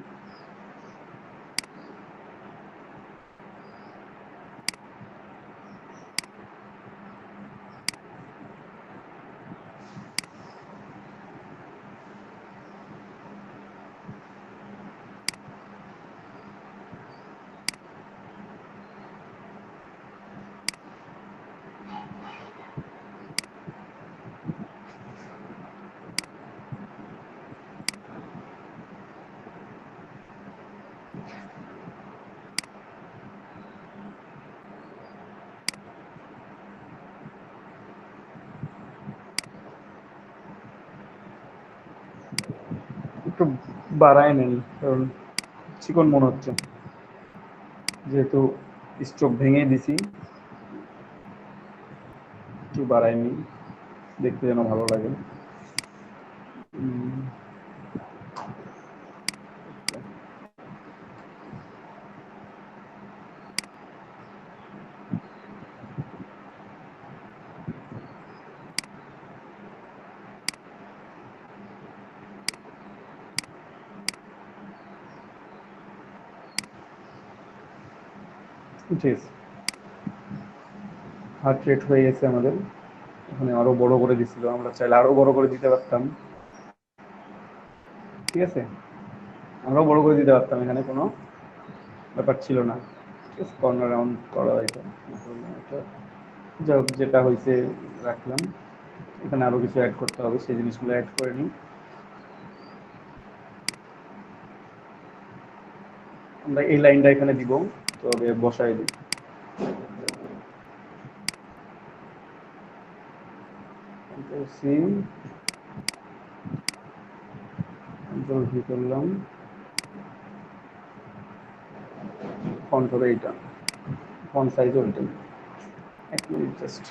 একটু বাড়ায় নেন, কারণ চিকন মনে হচ্ছে, যেহেতু স্ট্রোক ভেঙে দিছি। একটু বাড়ায় নিই, দেখতে যেন ভালো লাগে। ঠিক আছে, হার্ট রেট হয়ে গেছে আমাদের। এখানে আরো বড় করে দিছিল, আমরা চাইলে আরো বড় করে দিতে পারতাম, ঠিক আছে, আমরাও বড় করে দিতে পারতাম, এখানে কোনো ব্যাপার ছিল না। ঠিক আছে, কর্নার রাউন্ড করা এটা, যাই হোক, যেটা হয়েছে রাখলাম। এখানে আরো কিছু অ্যাড করতে হবে, সেই জিনিসগুলো অ্যাড করে নিই। আমরা এই লাইনটা এখানে দিব, তবে বসাই দিই। Ctrl C, Ctrl V করলাম, ফন্ট হবে এইটা, ফন্ট সাইজ ওইটাই। এক মিনিট জাস্ট।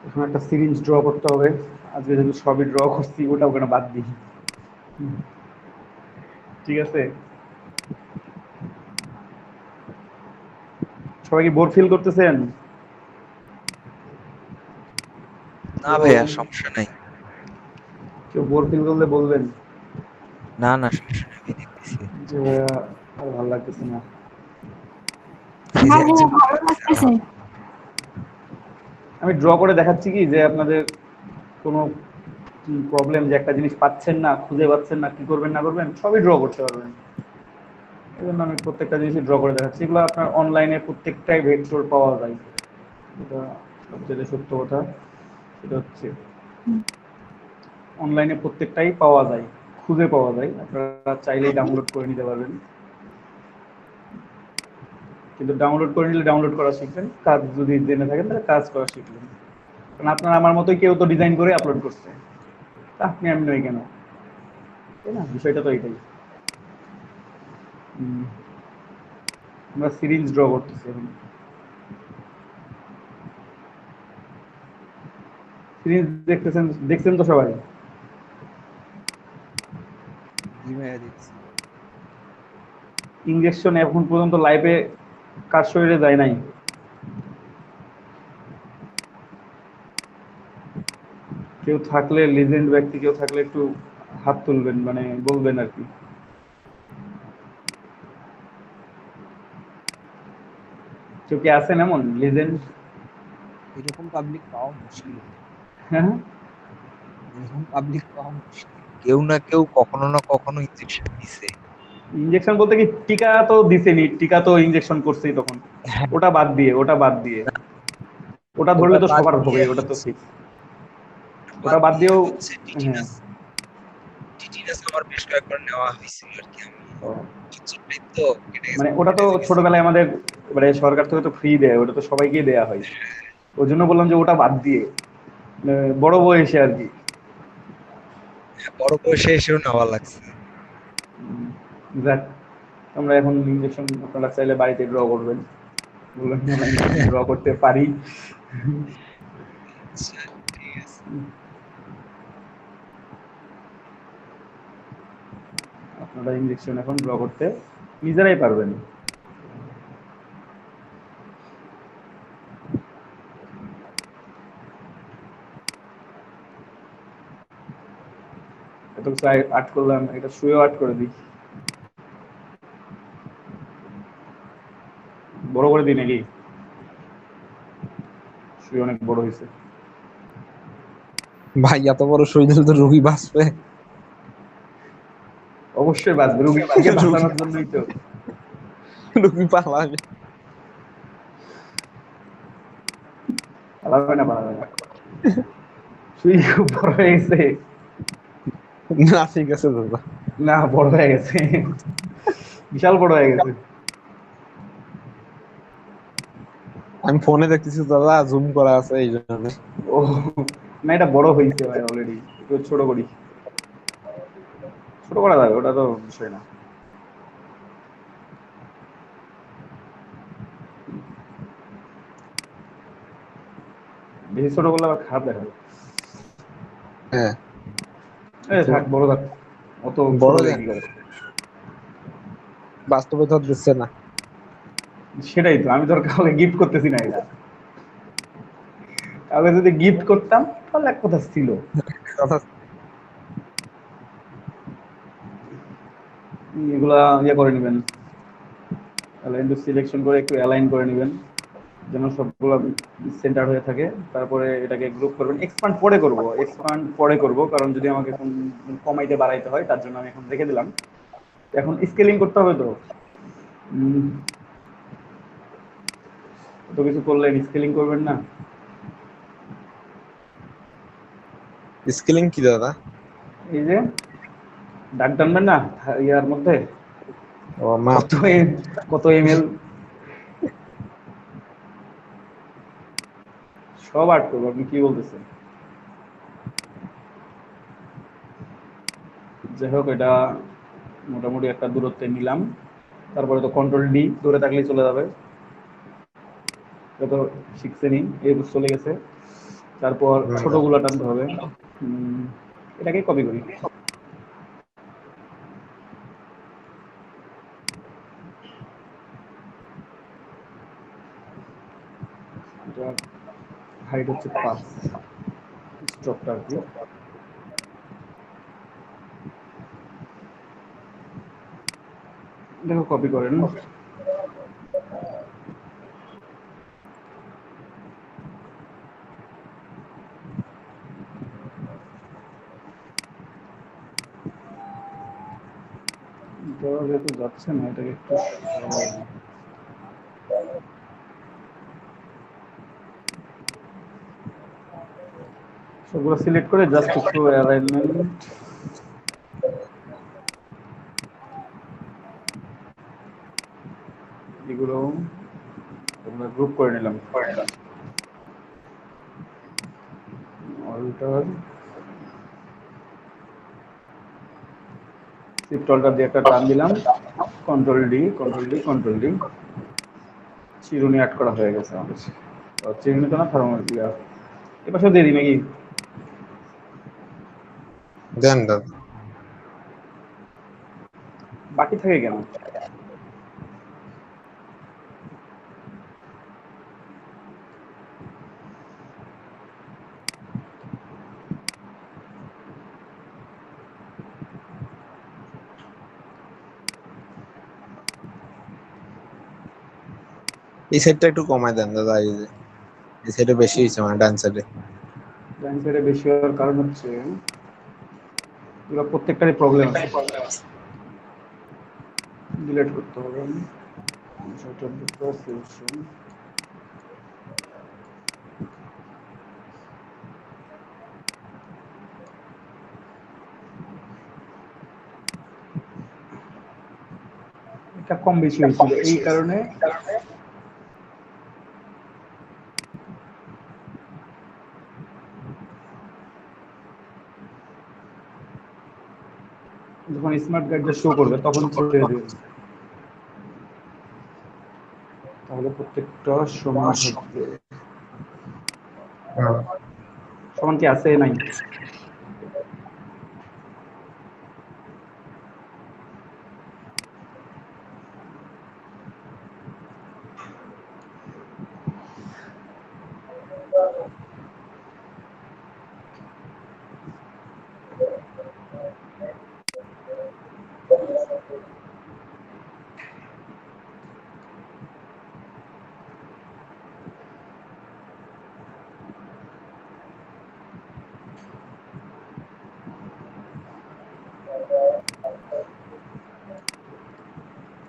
এখন একটা সিরিঞ্জ ড্র করতে হবে। আজকে যেহেতু সবই ড্র করছি, ওটা ওখানে বাদ দিই। ঠিক আছে, সবাই কি বোর ফিল করতেছেন? না ভাইয়া সমস্যা নাই। কেউ বোর ফিল করলে বলবেন না না সমস্যা নাই, আমি দেখতেছি। যে আর ভালো লাগতেছে না। না ভাইয়া ভালো লাগতেছে। আমি ড্র করে দেখাচ্ছি কি যে আপনাদের কোনো প্রবলেম, যে একটা জিনিস পাচ্ছেন না, খুঁজে পাচ্ছেন না, কি করবেন না করবেন, সবই ড্র করতে পারবেন। এই জন্য আমি প্রত্যেকটা জিনিসই ড্র করে দেখাচ্ছি। এগুলো আপনার অনলাইনে প্রত্যেকটাই ভেক্টর পাওয়া যায়। এটা সবচেয়ে সত্য কথা। সেটা হচ্ছে অনলাইনে প্রত্যেকটাই পাওয়া যায়, খুঁজে পাওয়া যায়। আপনারা চাইলেই ডাউনলোড করে নিতে পারবেন, কিন্তু ডাউনলোড করে নিলে ডাউনলোড করা শিখবেন, কাজ যদি জেনে থাকেন তাহলে কাজ করা শিখবেন। কারণ আপনার আমার মতোই কেউ তো ডিজাইন করে আপলোড করছে, আপনি আমি নই কেন, তাই না? বিষয়টা তো এইটাই। আমরা সিরিজ ড্র করতেছি এখন। সিরিজ দেখছেন তো সবাই? জি ভাইয়া দেখছি। ইনজেকশন এখন পর্যন্ত লাইভে কার শরীরে যায় নাই? কেউ থাকলে, লিজেন্ড ব্যক্তি কেউ থাকলে একটু হাত তুলবেন, মানে বলবেন আর কি। কেউ কি আছেন এমন লিজেন্ড? এরকম পাবলিক পাওয়া মুশকিল। হ্যাঁ, এরকম পাবলিক পাওয়া মুশকিল। কেউ না কেউ কখনো না কখনো ইনজেকশন দিছে। ইনজেকশন বলতে কি, টিকা তো দিছেনি, টিকা তো ইনজেকশন করছেই তখন। হ্যাঁ, ওটা বাদ দিয়ে, ওটা বাদ দিয়ে, ওটা ধরলে ওটা তো বাদ সবার হবে, দিয়ে ওটা তো হচ্ছে, ঠিক। ওটা বাদ দিয়ে দিয়েও, হচ্ছে হ্যাঁ। টিটিনাস আমার বেশ কয়েকবার নেওয়া হয়েছিল আর কি। আমি ও, কিছুটাই তো কেটে মানে গেছে, ওটা তো কেটে গেছে। ছোটবেলায় আমাদের, মানে সরকার থেকে তো ফ্রি দেয়, ওটা তো সবাইকে দেয়া হয়। ওই জন্য বললাম যে ওটা বাদ দিয়ে, বড় বয়সে আর কি। হ্যাঁ, বড় বয়সে এসেও নেওয়া লাগছে। যাক, আমরা এখন ইনজেকশন আপনারা চাইলে বাড়িতে ড্র করবেন, বলবেন আমরা ইনজেকশন ড্র করতে পারি। আচ্ছা ঠিক আছে। আপনারা ইনজেকশন এখন ড্র করতে নিজেরাই পারবেন। এত কিছু আর্ট করলাম, এটা শুয়েও আর্ট করে দিই, বড় করে দিই নাকি? শুয়ে অনেক বড় হয়েছে। ভাই এত বড় শরীর তো রুগী বাঁচবে। অবশ্যই বাঁচবে, রুগীর থেকে বাঁচানোর জন্যই তো। রুগী পালাবে। পালাবে না, পালাবে না। শুয়ে খুব বড় হয়ে গেছে। না ঠিক আছে দাদা। না, বড় হয়ে গেছে, বিশাল বড় হয়ে গেছে। আমি ফোনে দেখতেছি দাদা, জুম করা আছে এই জন্য। ও না, এটা বড় হয়েছে ভাই অলরেডি, একটু ছোট করি, ছোট করা যাবে, ওটা তো বিষয় না। বেশি ছোট করলে আবার খারাপ দেখাবে। হ্যাঁ থাক, বড় থাক, অত ছোট বড় হলে দেন, কি করে? বাস্তবতা দিচ্ছে না। সেটাই তো, আমি তোর কাউকে গিফট করতেছি না এটা। কাউকে যদি গিফট করতাম তাহলে এক কথা ছিল। এগুলা ইয়ে করে নেবেন, অ্যালাইন টু সিলেকশন করে একটু অ্যালাইন করে নেবেন, যেন সবগুলো সেন্টার হয়ে থাকে। তারপরে এটাকে গ্রুপ করবেন। এক্সপান্ড পরে করব, এক্সপান্ড পরে করব, কারণ যদি আমাকে কমাইতে বাড়াইতে হয় তার জন্য আমি এখন রেখে দিলাম। এখন স্কেলিং করতে হবে তো। তো কিছু করলেন, স্কেলিং করবেন না? স্কেলিং কি দাদা? এই যে দাগ টানবেন না ইয়ার মধ্যে, ও মাপ। কত কত এমএল সব আর্ট করবো। আপনি কি বলতেছেন? যাই হোক, এটা মোটামুটি একটা দূরত্বে নিলাম। তারপরে তো কন্ট্রোল ডি ধরে থাকলেই চলে যাবে। এটা তো শিখছেনই, এই চলে গেছে। তারপর ছোটগুলো টানতে হবে। এটাকে কপি করি। এটা হাইট হচ্ছে 5, স্ট্রোকটা আর কি। দেখো কপি করেন। যেহেতু যাচ্ছে না, এটাকে একটু সবগুলো সিলেক্ট করে জাস্ট একটু অ্যালাইনমেন্ট এগুলো আমরা গ্রুপ করে নিলাম। অল্টার শিফট অল্টার দিয়ে একটা টান দিলাম, control D control D control D. চিরুনি অ্যাড করা হয়ে গেছে আমাদের। চিরুনি তো না, থার্মোমিটার দিয়া এপাশে দিয়ে দিই নাকি? দেন দাদা। বাকি থাকে কেন? এই সাইডটা একটু কমায় দেন দাদা, এই সাইডে বেশি হয়েছে মানে ডান সাইডে। ডান সাইডে বেশি হওয়ার কারণ হচ্ছে এগুলো প্রত্যেকটারই প্রবলেম আছে, ডিলিট করতে হবে। এটা কম বেশি হয়েছিল এই কারণে যখন স্মার্ট গাইডটা শো করবে তখন ছেড়ে দেবে, তাহলে প্রত্যেকটা সমান থাকবে। সমান কি আছে? নাই?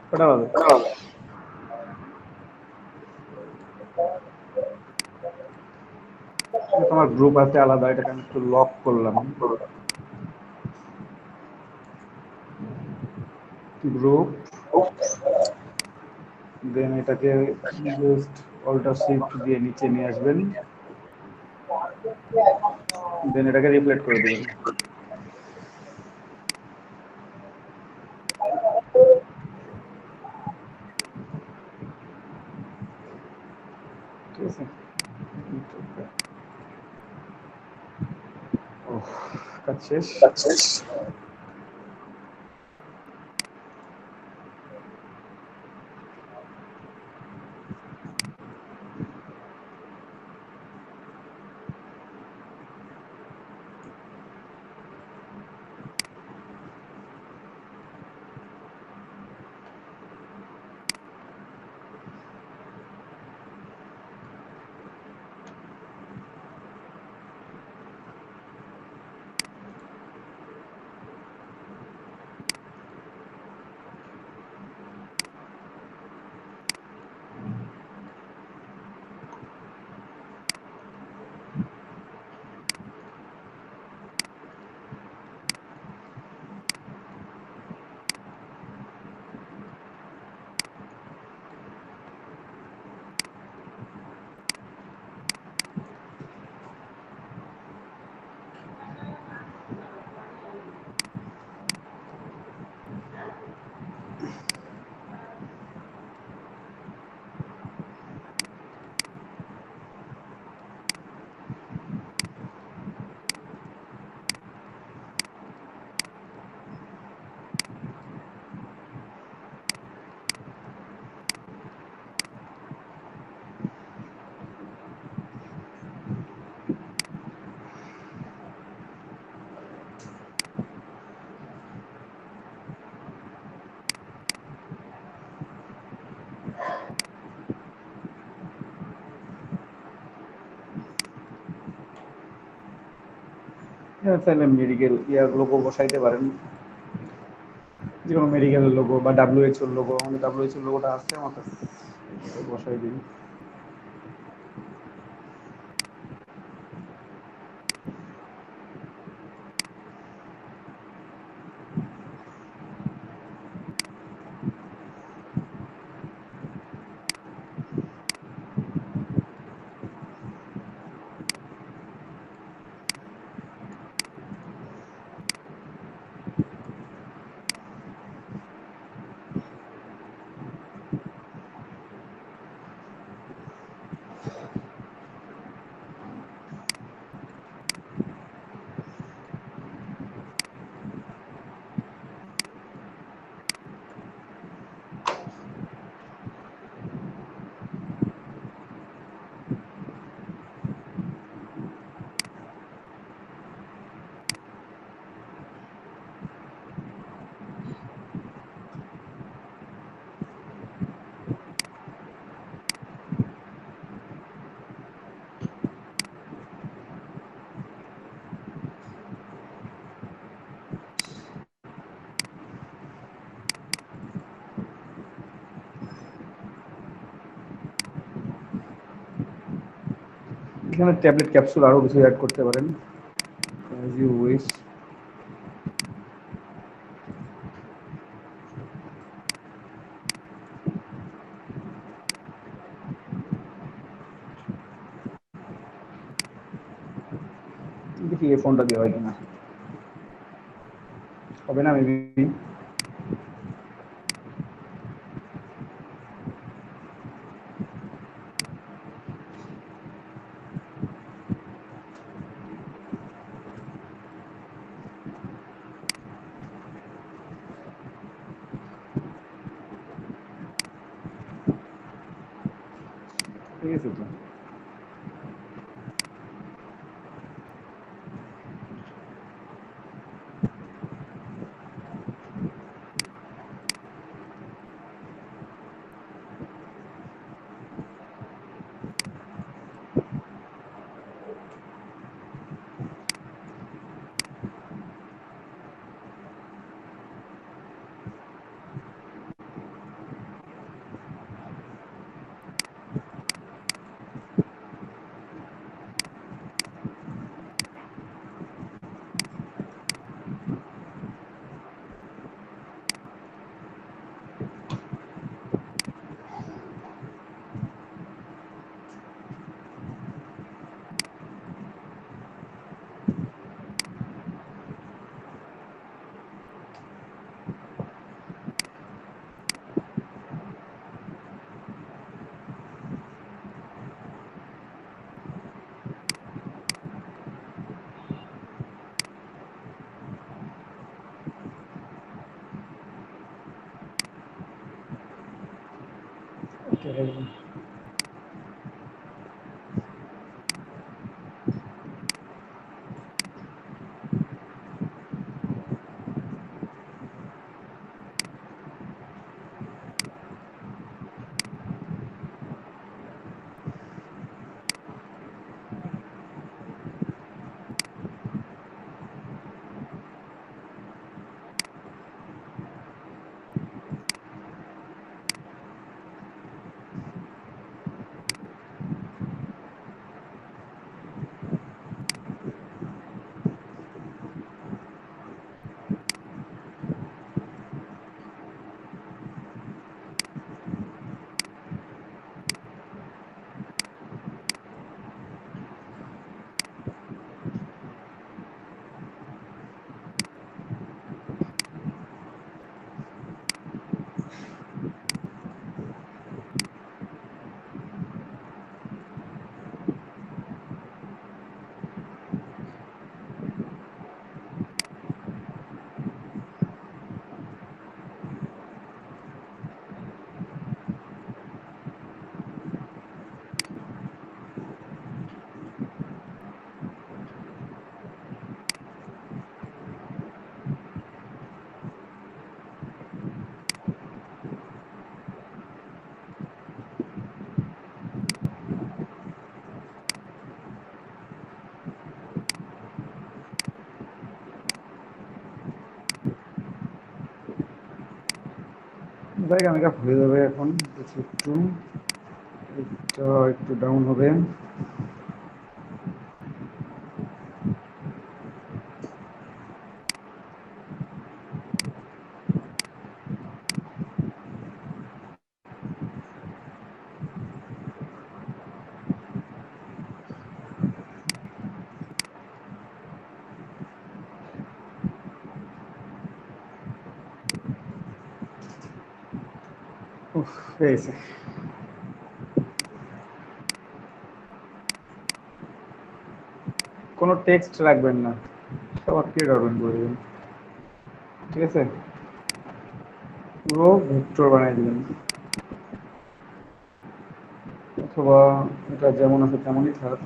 কটা হবে? তোমার গ্রুপ আছে আলাদা, এটাকে আমি একটু লক করলাম। গ্রুপ, দেন এটাকে জাস্ট অল্টার শিফট দিয়ে নিচে নিয়ে আসবেন, দেন এটাকে রিপ্লেট করে দেবেন। ঠিক আছে, কাজ শেষ। হ্যাঁ, চাইলে মেডিকেল ইয়ার লোগো বসাইতে পারেন, যে কোনো মেডিকেলের লোগো বা ডাব্লিউএইচওর লোগো। আমাদের ডাব্লিউএইচওর লোগোটা আছে আমার কাছে, ওটা বসাই দিন। এখানে ট্যাবলেট ক্যাপসুল আরো কিছু অ্যাড করতে পারেন, as you wish। দেখি এই ফোনটা দিয়ে হয় কিনা, হবে না মেবি। ঠিক আছে তো। জায়গা মেকআপ হয়ে যাবে এখন, একটু একটু এটা একটু ডাউন হবে। উফ, হয়ে গেছে। কোনো টেক্সট রাখবেন না, সব আপনি ডাউনলোড করে দেবেন, ঠিক আছে? পুরো ভেক্টর বানিয়ে দিবেন, অথবা এটা যেমন আছে তেমনই থাক।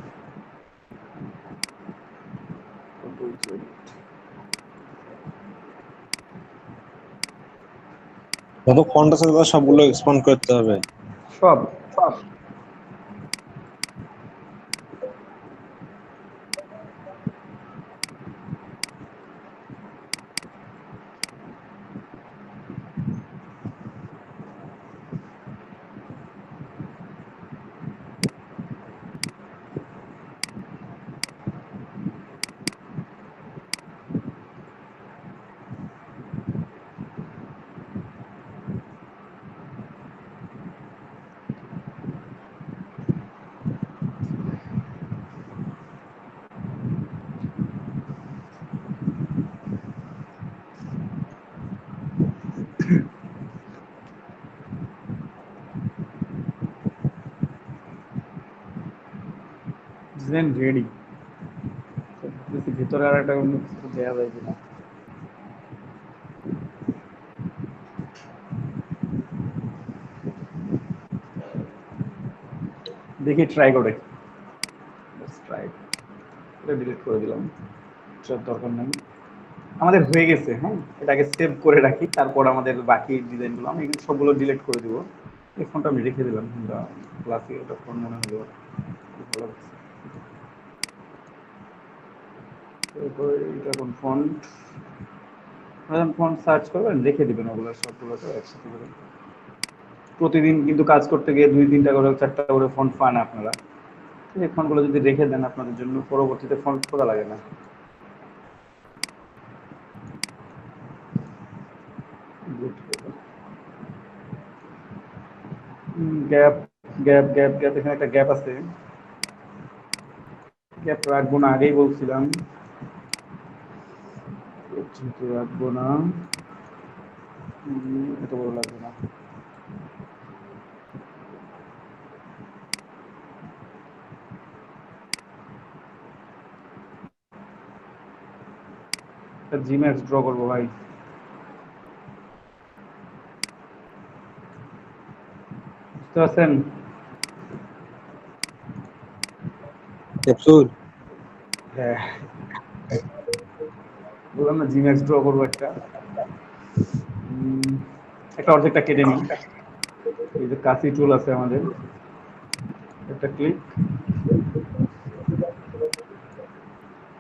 যত ফন্ট আছে তত সবগুলো এক্সপান্ড করতে হবে। সব সব রেডি। ভিতরে আর একটা অন্য কিছু দেওয়া যায় কিনা দেখি, ট্রাই করে। ট্রাই ডিলিট করে দিলাম, এটার দরকার নেই। আমাদের হয়ে গেছে, হ্যাঁ, এটাকে সেভ করে রাখি, তারপর আমাদের বাকি ডিজাইনগুলো আমি এগুলো সবগুলো ডিলিট করে দিব। এই ফোনটা আমি রেখে দিলাম, ক্লাসিক একটা ফোন মনে হলো, ভালো লাগছে। এরপর এটা কোন ফন্ট, ফন্ট সার্চ করবেন, রেখে দিবেন ওগুলো সবগুলোকে একসাথে করে। প্রতিদিন কিন্তু কাজ করতে গিয়ে 2-3টা করে 4টা করে ফন্ট পান আপনারা, এই ফন্টগুলো যদি রেখে দেন আপনাদের জন্য পরবর্তীতে ফন্ট খোলা লাগে না। গ্যাপ গ্যাপ গ্যাপ গ্যাপ, এখানে একটা গ্যাপ আছে, গ্যাপ রাখবো না, আগেই বলছিলাম যেহেতু রাখবো না। এত বড় লাগবে না। একটা জিম্যাক্স ড্র করবো ভাই, বুঝতে পারছেন? ক্যাপসুল হ্যাঁ, বললাম না জিম্যাক্স ড্র করবো একটা। একটা অর্ধেকটা কেটে নিই, এই যে কাঁচি টুল আছে আমাদের, একটা ক্লিক,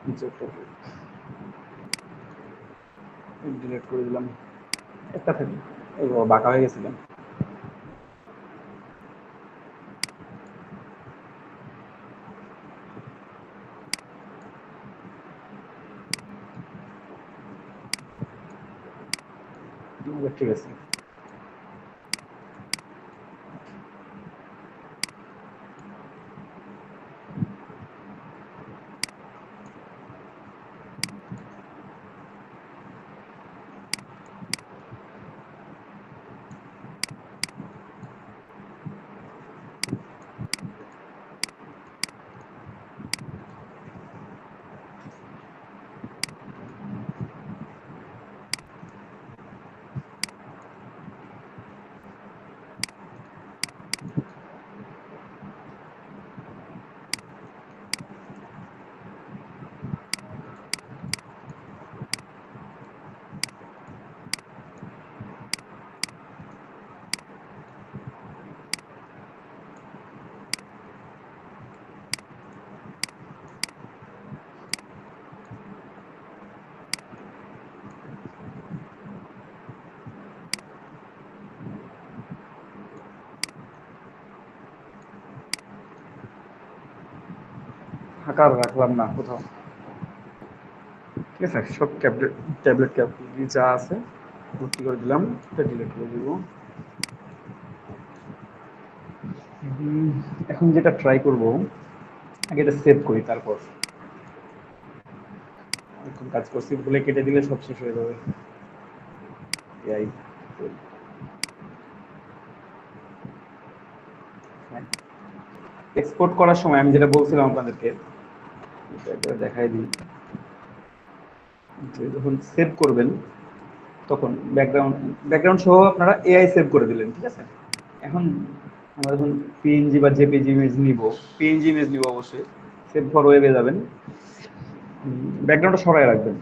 নিচে একটা ক্লিক, ডিলিট করে দিলাম। একটা থাকি, এই বাবা, বাঁকা হয়ে গেছিলাম। ঠিক আছে। ফাঁকা রাখলাম না কোথাও। ঠিক আছে, সব ট্যাবলেট যা আছে ভর্তি করে দিলাম, এটা ডিলিট করে দিব। এখন যেটা ট্রাই করব, আগে এটা সেভ করি, তারপর এখন কাজ করছি বলে কেটে দিলে সব শেষ হয়ে যাবে। এই এক্সপোর্ট করার সময় আমি যেটা বলছিলাম আপনাদেরকে, এটা দেখাই দিই, যে যখন সেভ করবেন তখন ব্যাকগ্রাউন্ড সহ আপনারা এআই সেভ করে দিলেন, ঠিক আছে। এখন আমরা যখন পিএনজি বা জেপিজি ইমেজ নিব, পিএনজি ইমেজ নিব অবশ্যই, সেভ ফর ওয়েবে যাবেন, ব্যাকগ্রাউন্ডটা সরায় রাখবেন,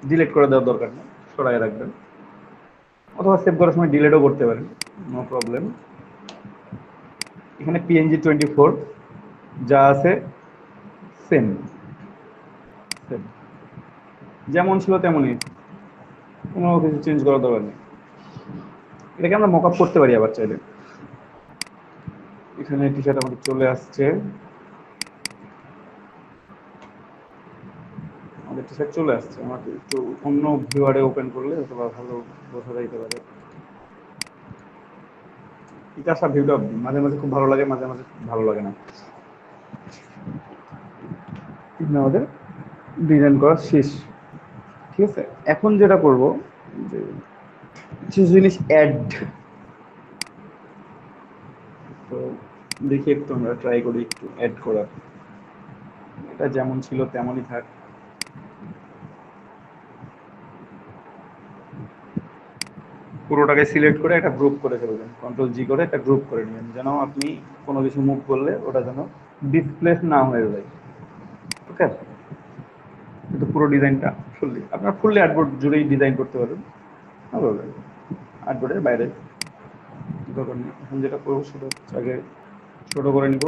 ডিলিট করে দেওয়ার দরকার নেই, সরায় রাখবেন, অথবা সেভ করার সময় ডিলিটও করতে পারেন, নো প্রবলেম। এখানে পিএনজি 24 যা আছে সেম, যেমন ছিল তেমনই, কোনো কিছু চেঞ্জ করার দরকার নেই। এটাকে আমরা মক আপ করতে পারি আবার চাইলে। এখানে টি শার্ট আমাদের চলে আসছে, আমাদের টি শার্ট চলে আসছে। আমাকে একটু অন্য ভিউয়ারে ওপেন করলে অথবা ভালো বোঝা যাইতে পারে। এটা আসা ভিউটা মাঝে মাঝে খুব ভালো লাগে, মাঝে মাঝে ভালো লাগে না। আমাদের ডিজাইন করা শেষ, ঠিক আছে। এখন যেটা করব, যে কিছু জিনিস অ্যাড, তো দেখি একটু আমরা ট্রাই করি একটু অ্যাড করার। এটা যেমন ছিল তেমনই থাক। পুরোটাকে সিলেক্ট করে একটা গ্রুপ করে ফেলবেন, কন্ট্রোল জি করে একটা গ্রুপ করে নেবেন, যেন আপনি কোনো কিছু মুভ করলে ওটা যেন ডিসপ্লেস না হয়ে যায়। ওকে, কিন্তু পুরো ডিজাইনটা ফুললি আর্টবোর্ড জুড়েই ডিজাইন করতে পারবেন, আর্টবোর্ডের বাইরে দরকার নেই। এখন যেটা করবো সেটা হচ্ছে আগে ছোটো করে নিব,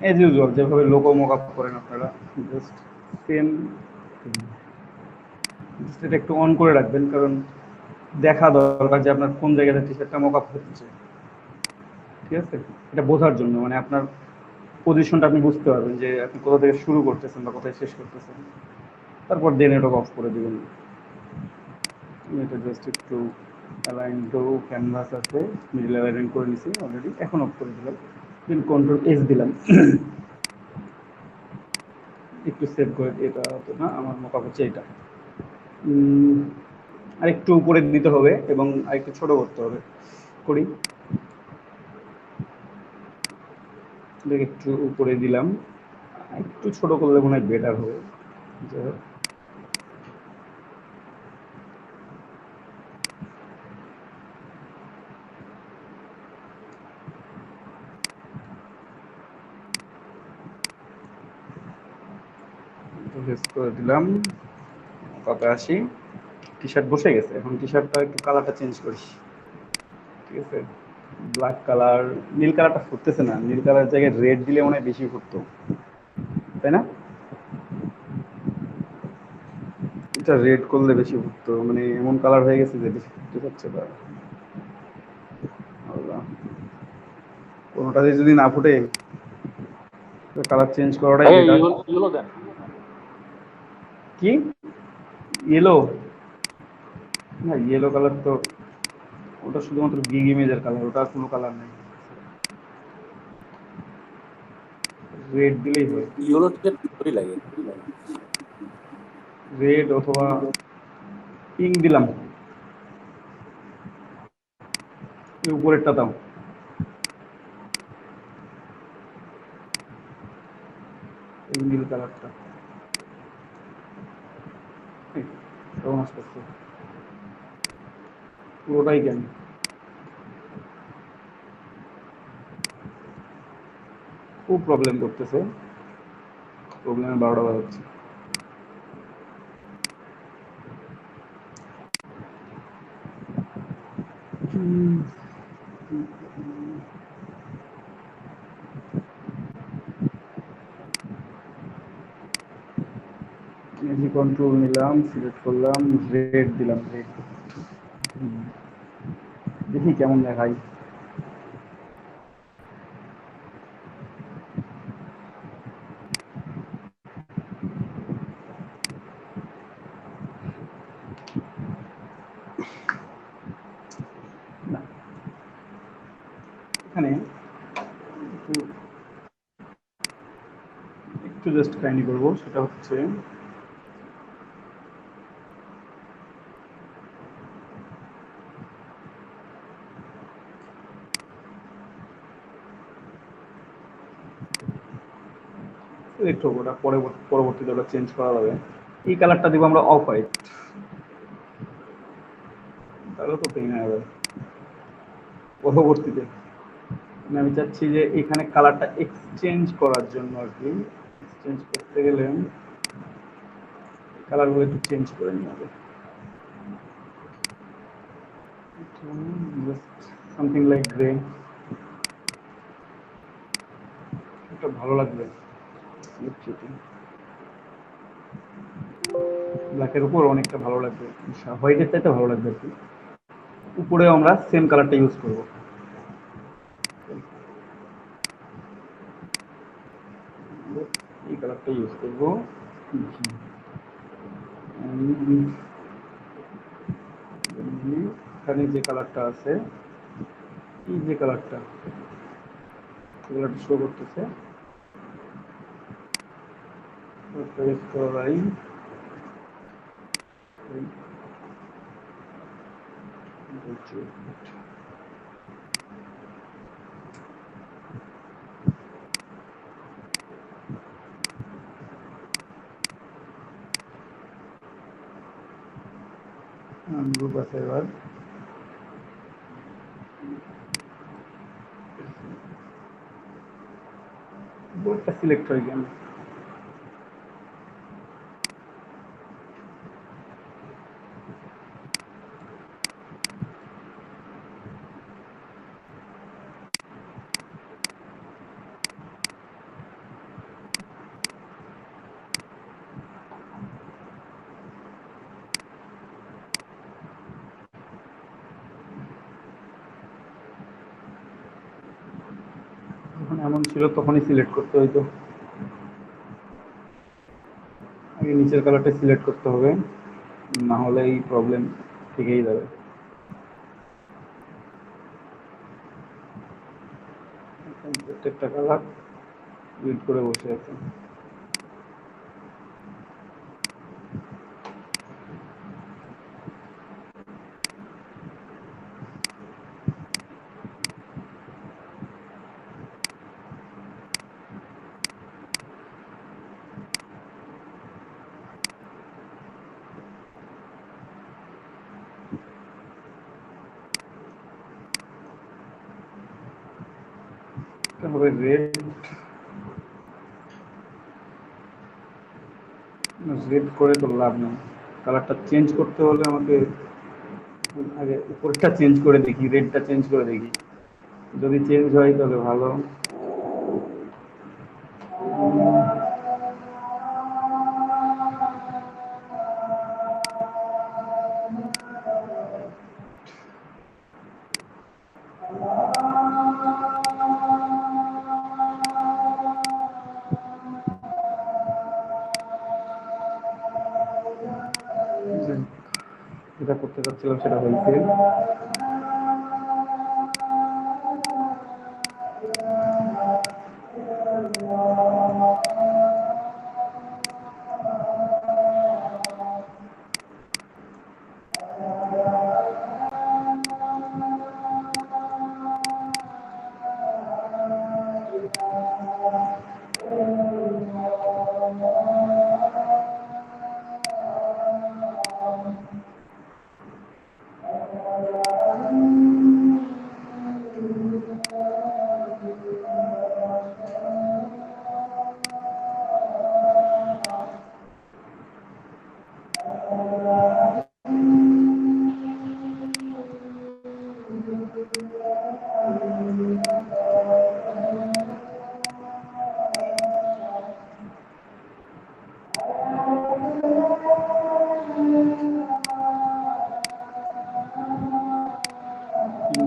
এজ ইউজুয়াল যেভাবে লোগো মক আপ করেন আপনারা, জাস্ট সেম। এটা একটু অন করে রাখবেন, কারণ দেখা দরকার যে আপনার কোন জায়গাটা টি শার্টটা মক আপ হচ্ছে, ঠিক আছে। এটা বোঝার জন্য, মানে আপনার পজিশনটা আপনি বুঝতে পারবেন যে আপনি কোথা থেকে শুরু করতেছেন বা কোথায় শেষ করতেছেন, তারপর দেন এটা অফ করে দেবেন। এটা জাস্ট একটু অ্যালাইন টু ক্যানভাস আছে, মিডল অ্যালাইন করে নিছি অলরেডি, এখন অফ করে দিলাম, দেন কন্ট্রোল এস দিলাম, একটু সেভ করে। এটা তো না, আমার মক-আপ হচ্ছে এটা, আরেকটু উপরে দিতে হবে এবং আরেকটু ছোট করতে হবে, করি একটু উপরে দিলাম, একটু ছোট করলে মনে হয় বেটার হবে। করে দিলাম, কত আসি, টি শার্ট বসে গেছে। এখন টি শার্টটা একটু কালারটা চেঞ্জ করি, ঠিক আছে। ব্ল্যাক কালার, নীল কালারটা ফুটতেছে না, নীল কালার জায়গায় রেড দিলে মনে হয় বেশি ফুটতো, তাই না? এটা রেড করলে বেশি ফুটতো, মানে এমন কালার হয়ে গেছে যে বেশি ফুটতে পারছে না। কোনোটাতে যদি না ফুটে কালার চেঞ্জ করাটাই বেটার। কি ইয়েলো? না, ইয়েলো কালার তো ওটা শুধুমাত্র গিগ ইমেজের কালার, ওটা আর কোনো কালার নেই। রেড দিলেই হয়, ইয়েলো টি-শার্ট ভালোই লাগে। রেড অথবা পিঙ্ক দিলাম, উপরেরটা দাও, এই নীল কালারটা কেমন আসতেছে, পুরোটাই কেন খুব প্রবলেম করতেছে, প্রবলেমে 12টা বাজাচ্ছে। কন্ট্রোল নিলাম, সিলেক্ট করলাম, রেড দিলাম, রেড দেখি কেমন দেখাই। একটু জাস্ট কাইন্ডলি করবো, সেটা হচ্ছে সিলেক্ট করবো, ওটা পরবর্তীতে ওটা চেঞ্জ করা যাবে। এই কালারটা দিব আমরা অফ হোয়াইট, তাহলে তো পেইন হয়ে যাবে পরবর্তীতে। মানে আমি চাচ্ছি যে এখানে কালারটা এক্সচেঞ্জ করার জন্য আর কি, এক্সচেঞ্জ করতে গেলে কালারগুলো একটু চেঞ্জ করে নিয়ে হবে, সামথিং লাইক গ্রে, এটা ভালো লাগবে ব্ল্যাকের উপর, অনেকটা ভালো লাগবে, হোয়াইটের চাইতে ভালো লাগবে আর কি। উপরেও আমরা সেম কালারটা ইউজ করব, এই কালারটা ইউজ করব। এখানে যে কালারটা আছে, এই যে কালারটা শো করতেছে, গ্রুপ আছে এবার, বোর্ডটা সিলেক্ট হয়ে গেল। যখন এমন ছিল তখনই সিলেক্ট করতে হইতো, আগে নিচের কালারটা সিলেক্ট করতে হবে, না হলে এই প্রবলেম থেকেই যাবে। প্রত্যেকটা কালার রিড করে বসে আছে। তারপরে রেড, রেড করে তো লাভ নেই, কালারটা চেঞ্জ করতে হলে আমাকে আগে উপরটা চেঞ্জ করে দেখি, রেডটা চেঞ্জ করে দেখি, যদি চেঞ্জ হয় তাহলে ভালো। যেটা করতে চাচ্ছিলাম সেটা হয়েছে।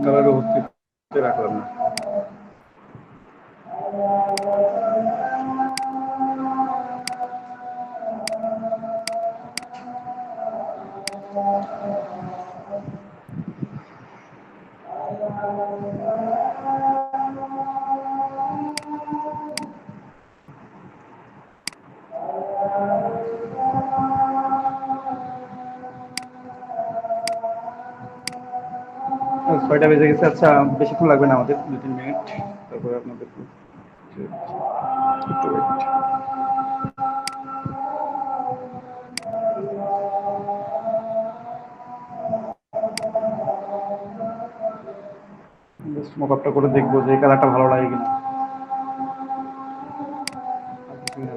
কালারও ভর্তি রাখলাম না। 6টা বেজে গেছে। আচ্ছা, বেশিক্ষণ লাগবে না আমাদের, 2-3 মিনিট, তারপরে আপনাদের একটু wait। জাস্ট মক আপটা করে দেখবো যে এই কালারটা ভালো লাগে কিনা। আর কিছুই না।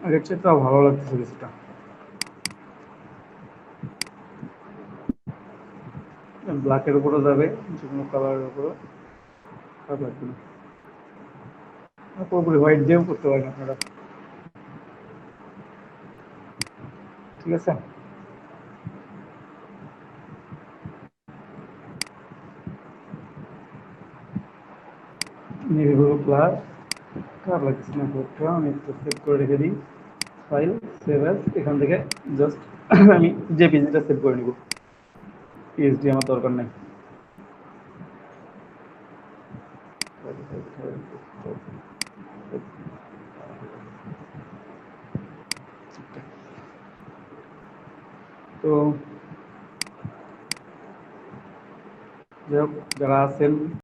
আগের চেয়ে তো ভালো লাগতেছে কিছুটা। ব্ল্যাকের উপরে যাবে, যে কোনো কালারের উপরে, খারাপ লাগবে না। পুরোপুরি হোয়াইট দিয়েও করতে পারেন আপনারা, ঠিক আছে। নেভি ব্লু প্লাস, খারাপ লাগছে না কোডটা, আমি একটু সেভ করে রেখে দিই। ফাইল, সেভ অ্যাজ, এখান থেকে জাস্ট আমি জেপিজিটা সেভ করে নিব, পিএইচডি আমার দরকার নেই। তো যাই হোক, যারা আছেন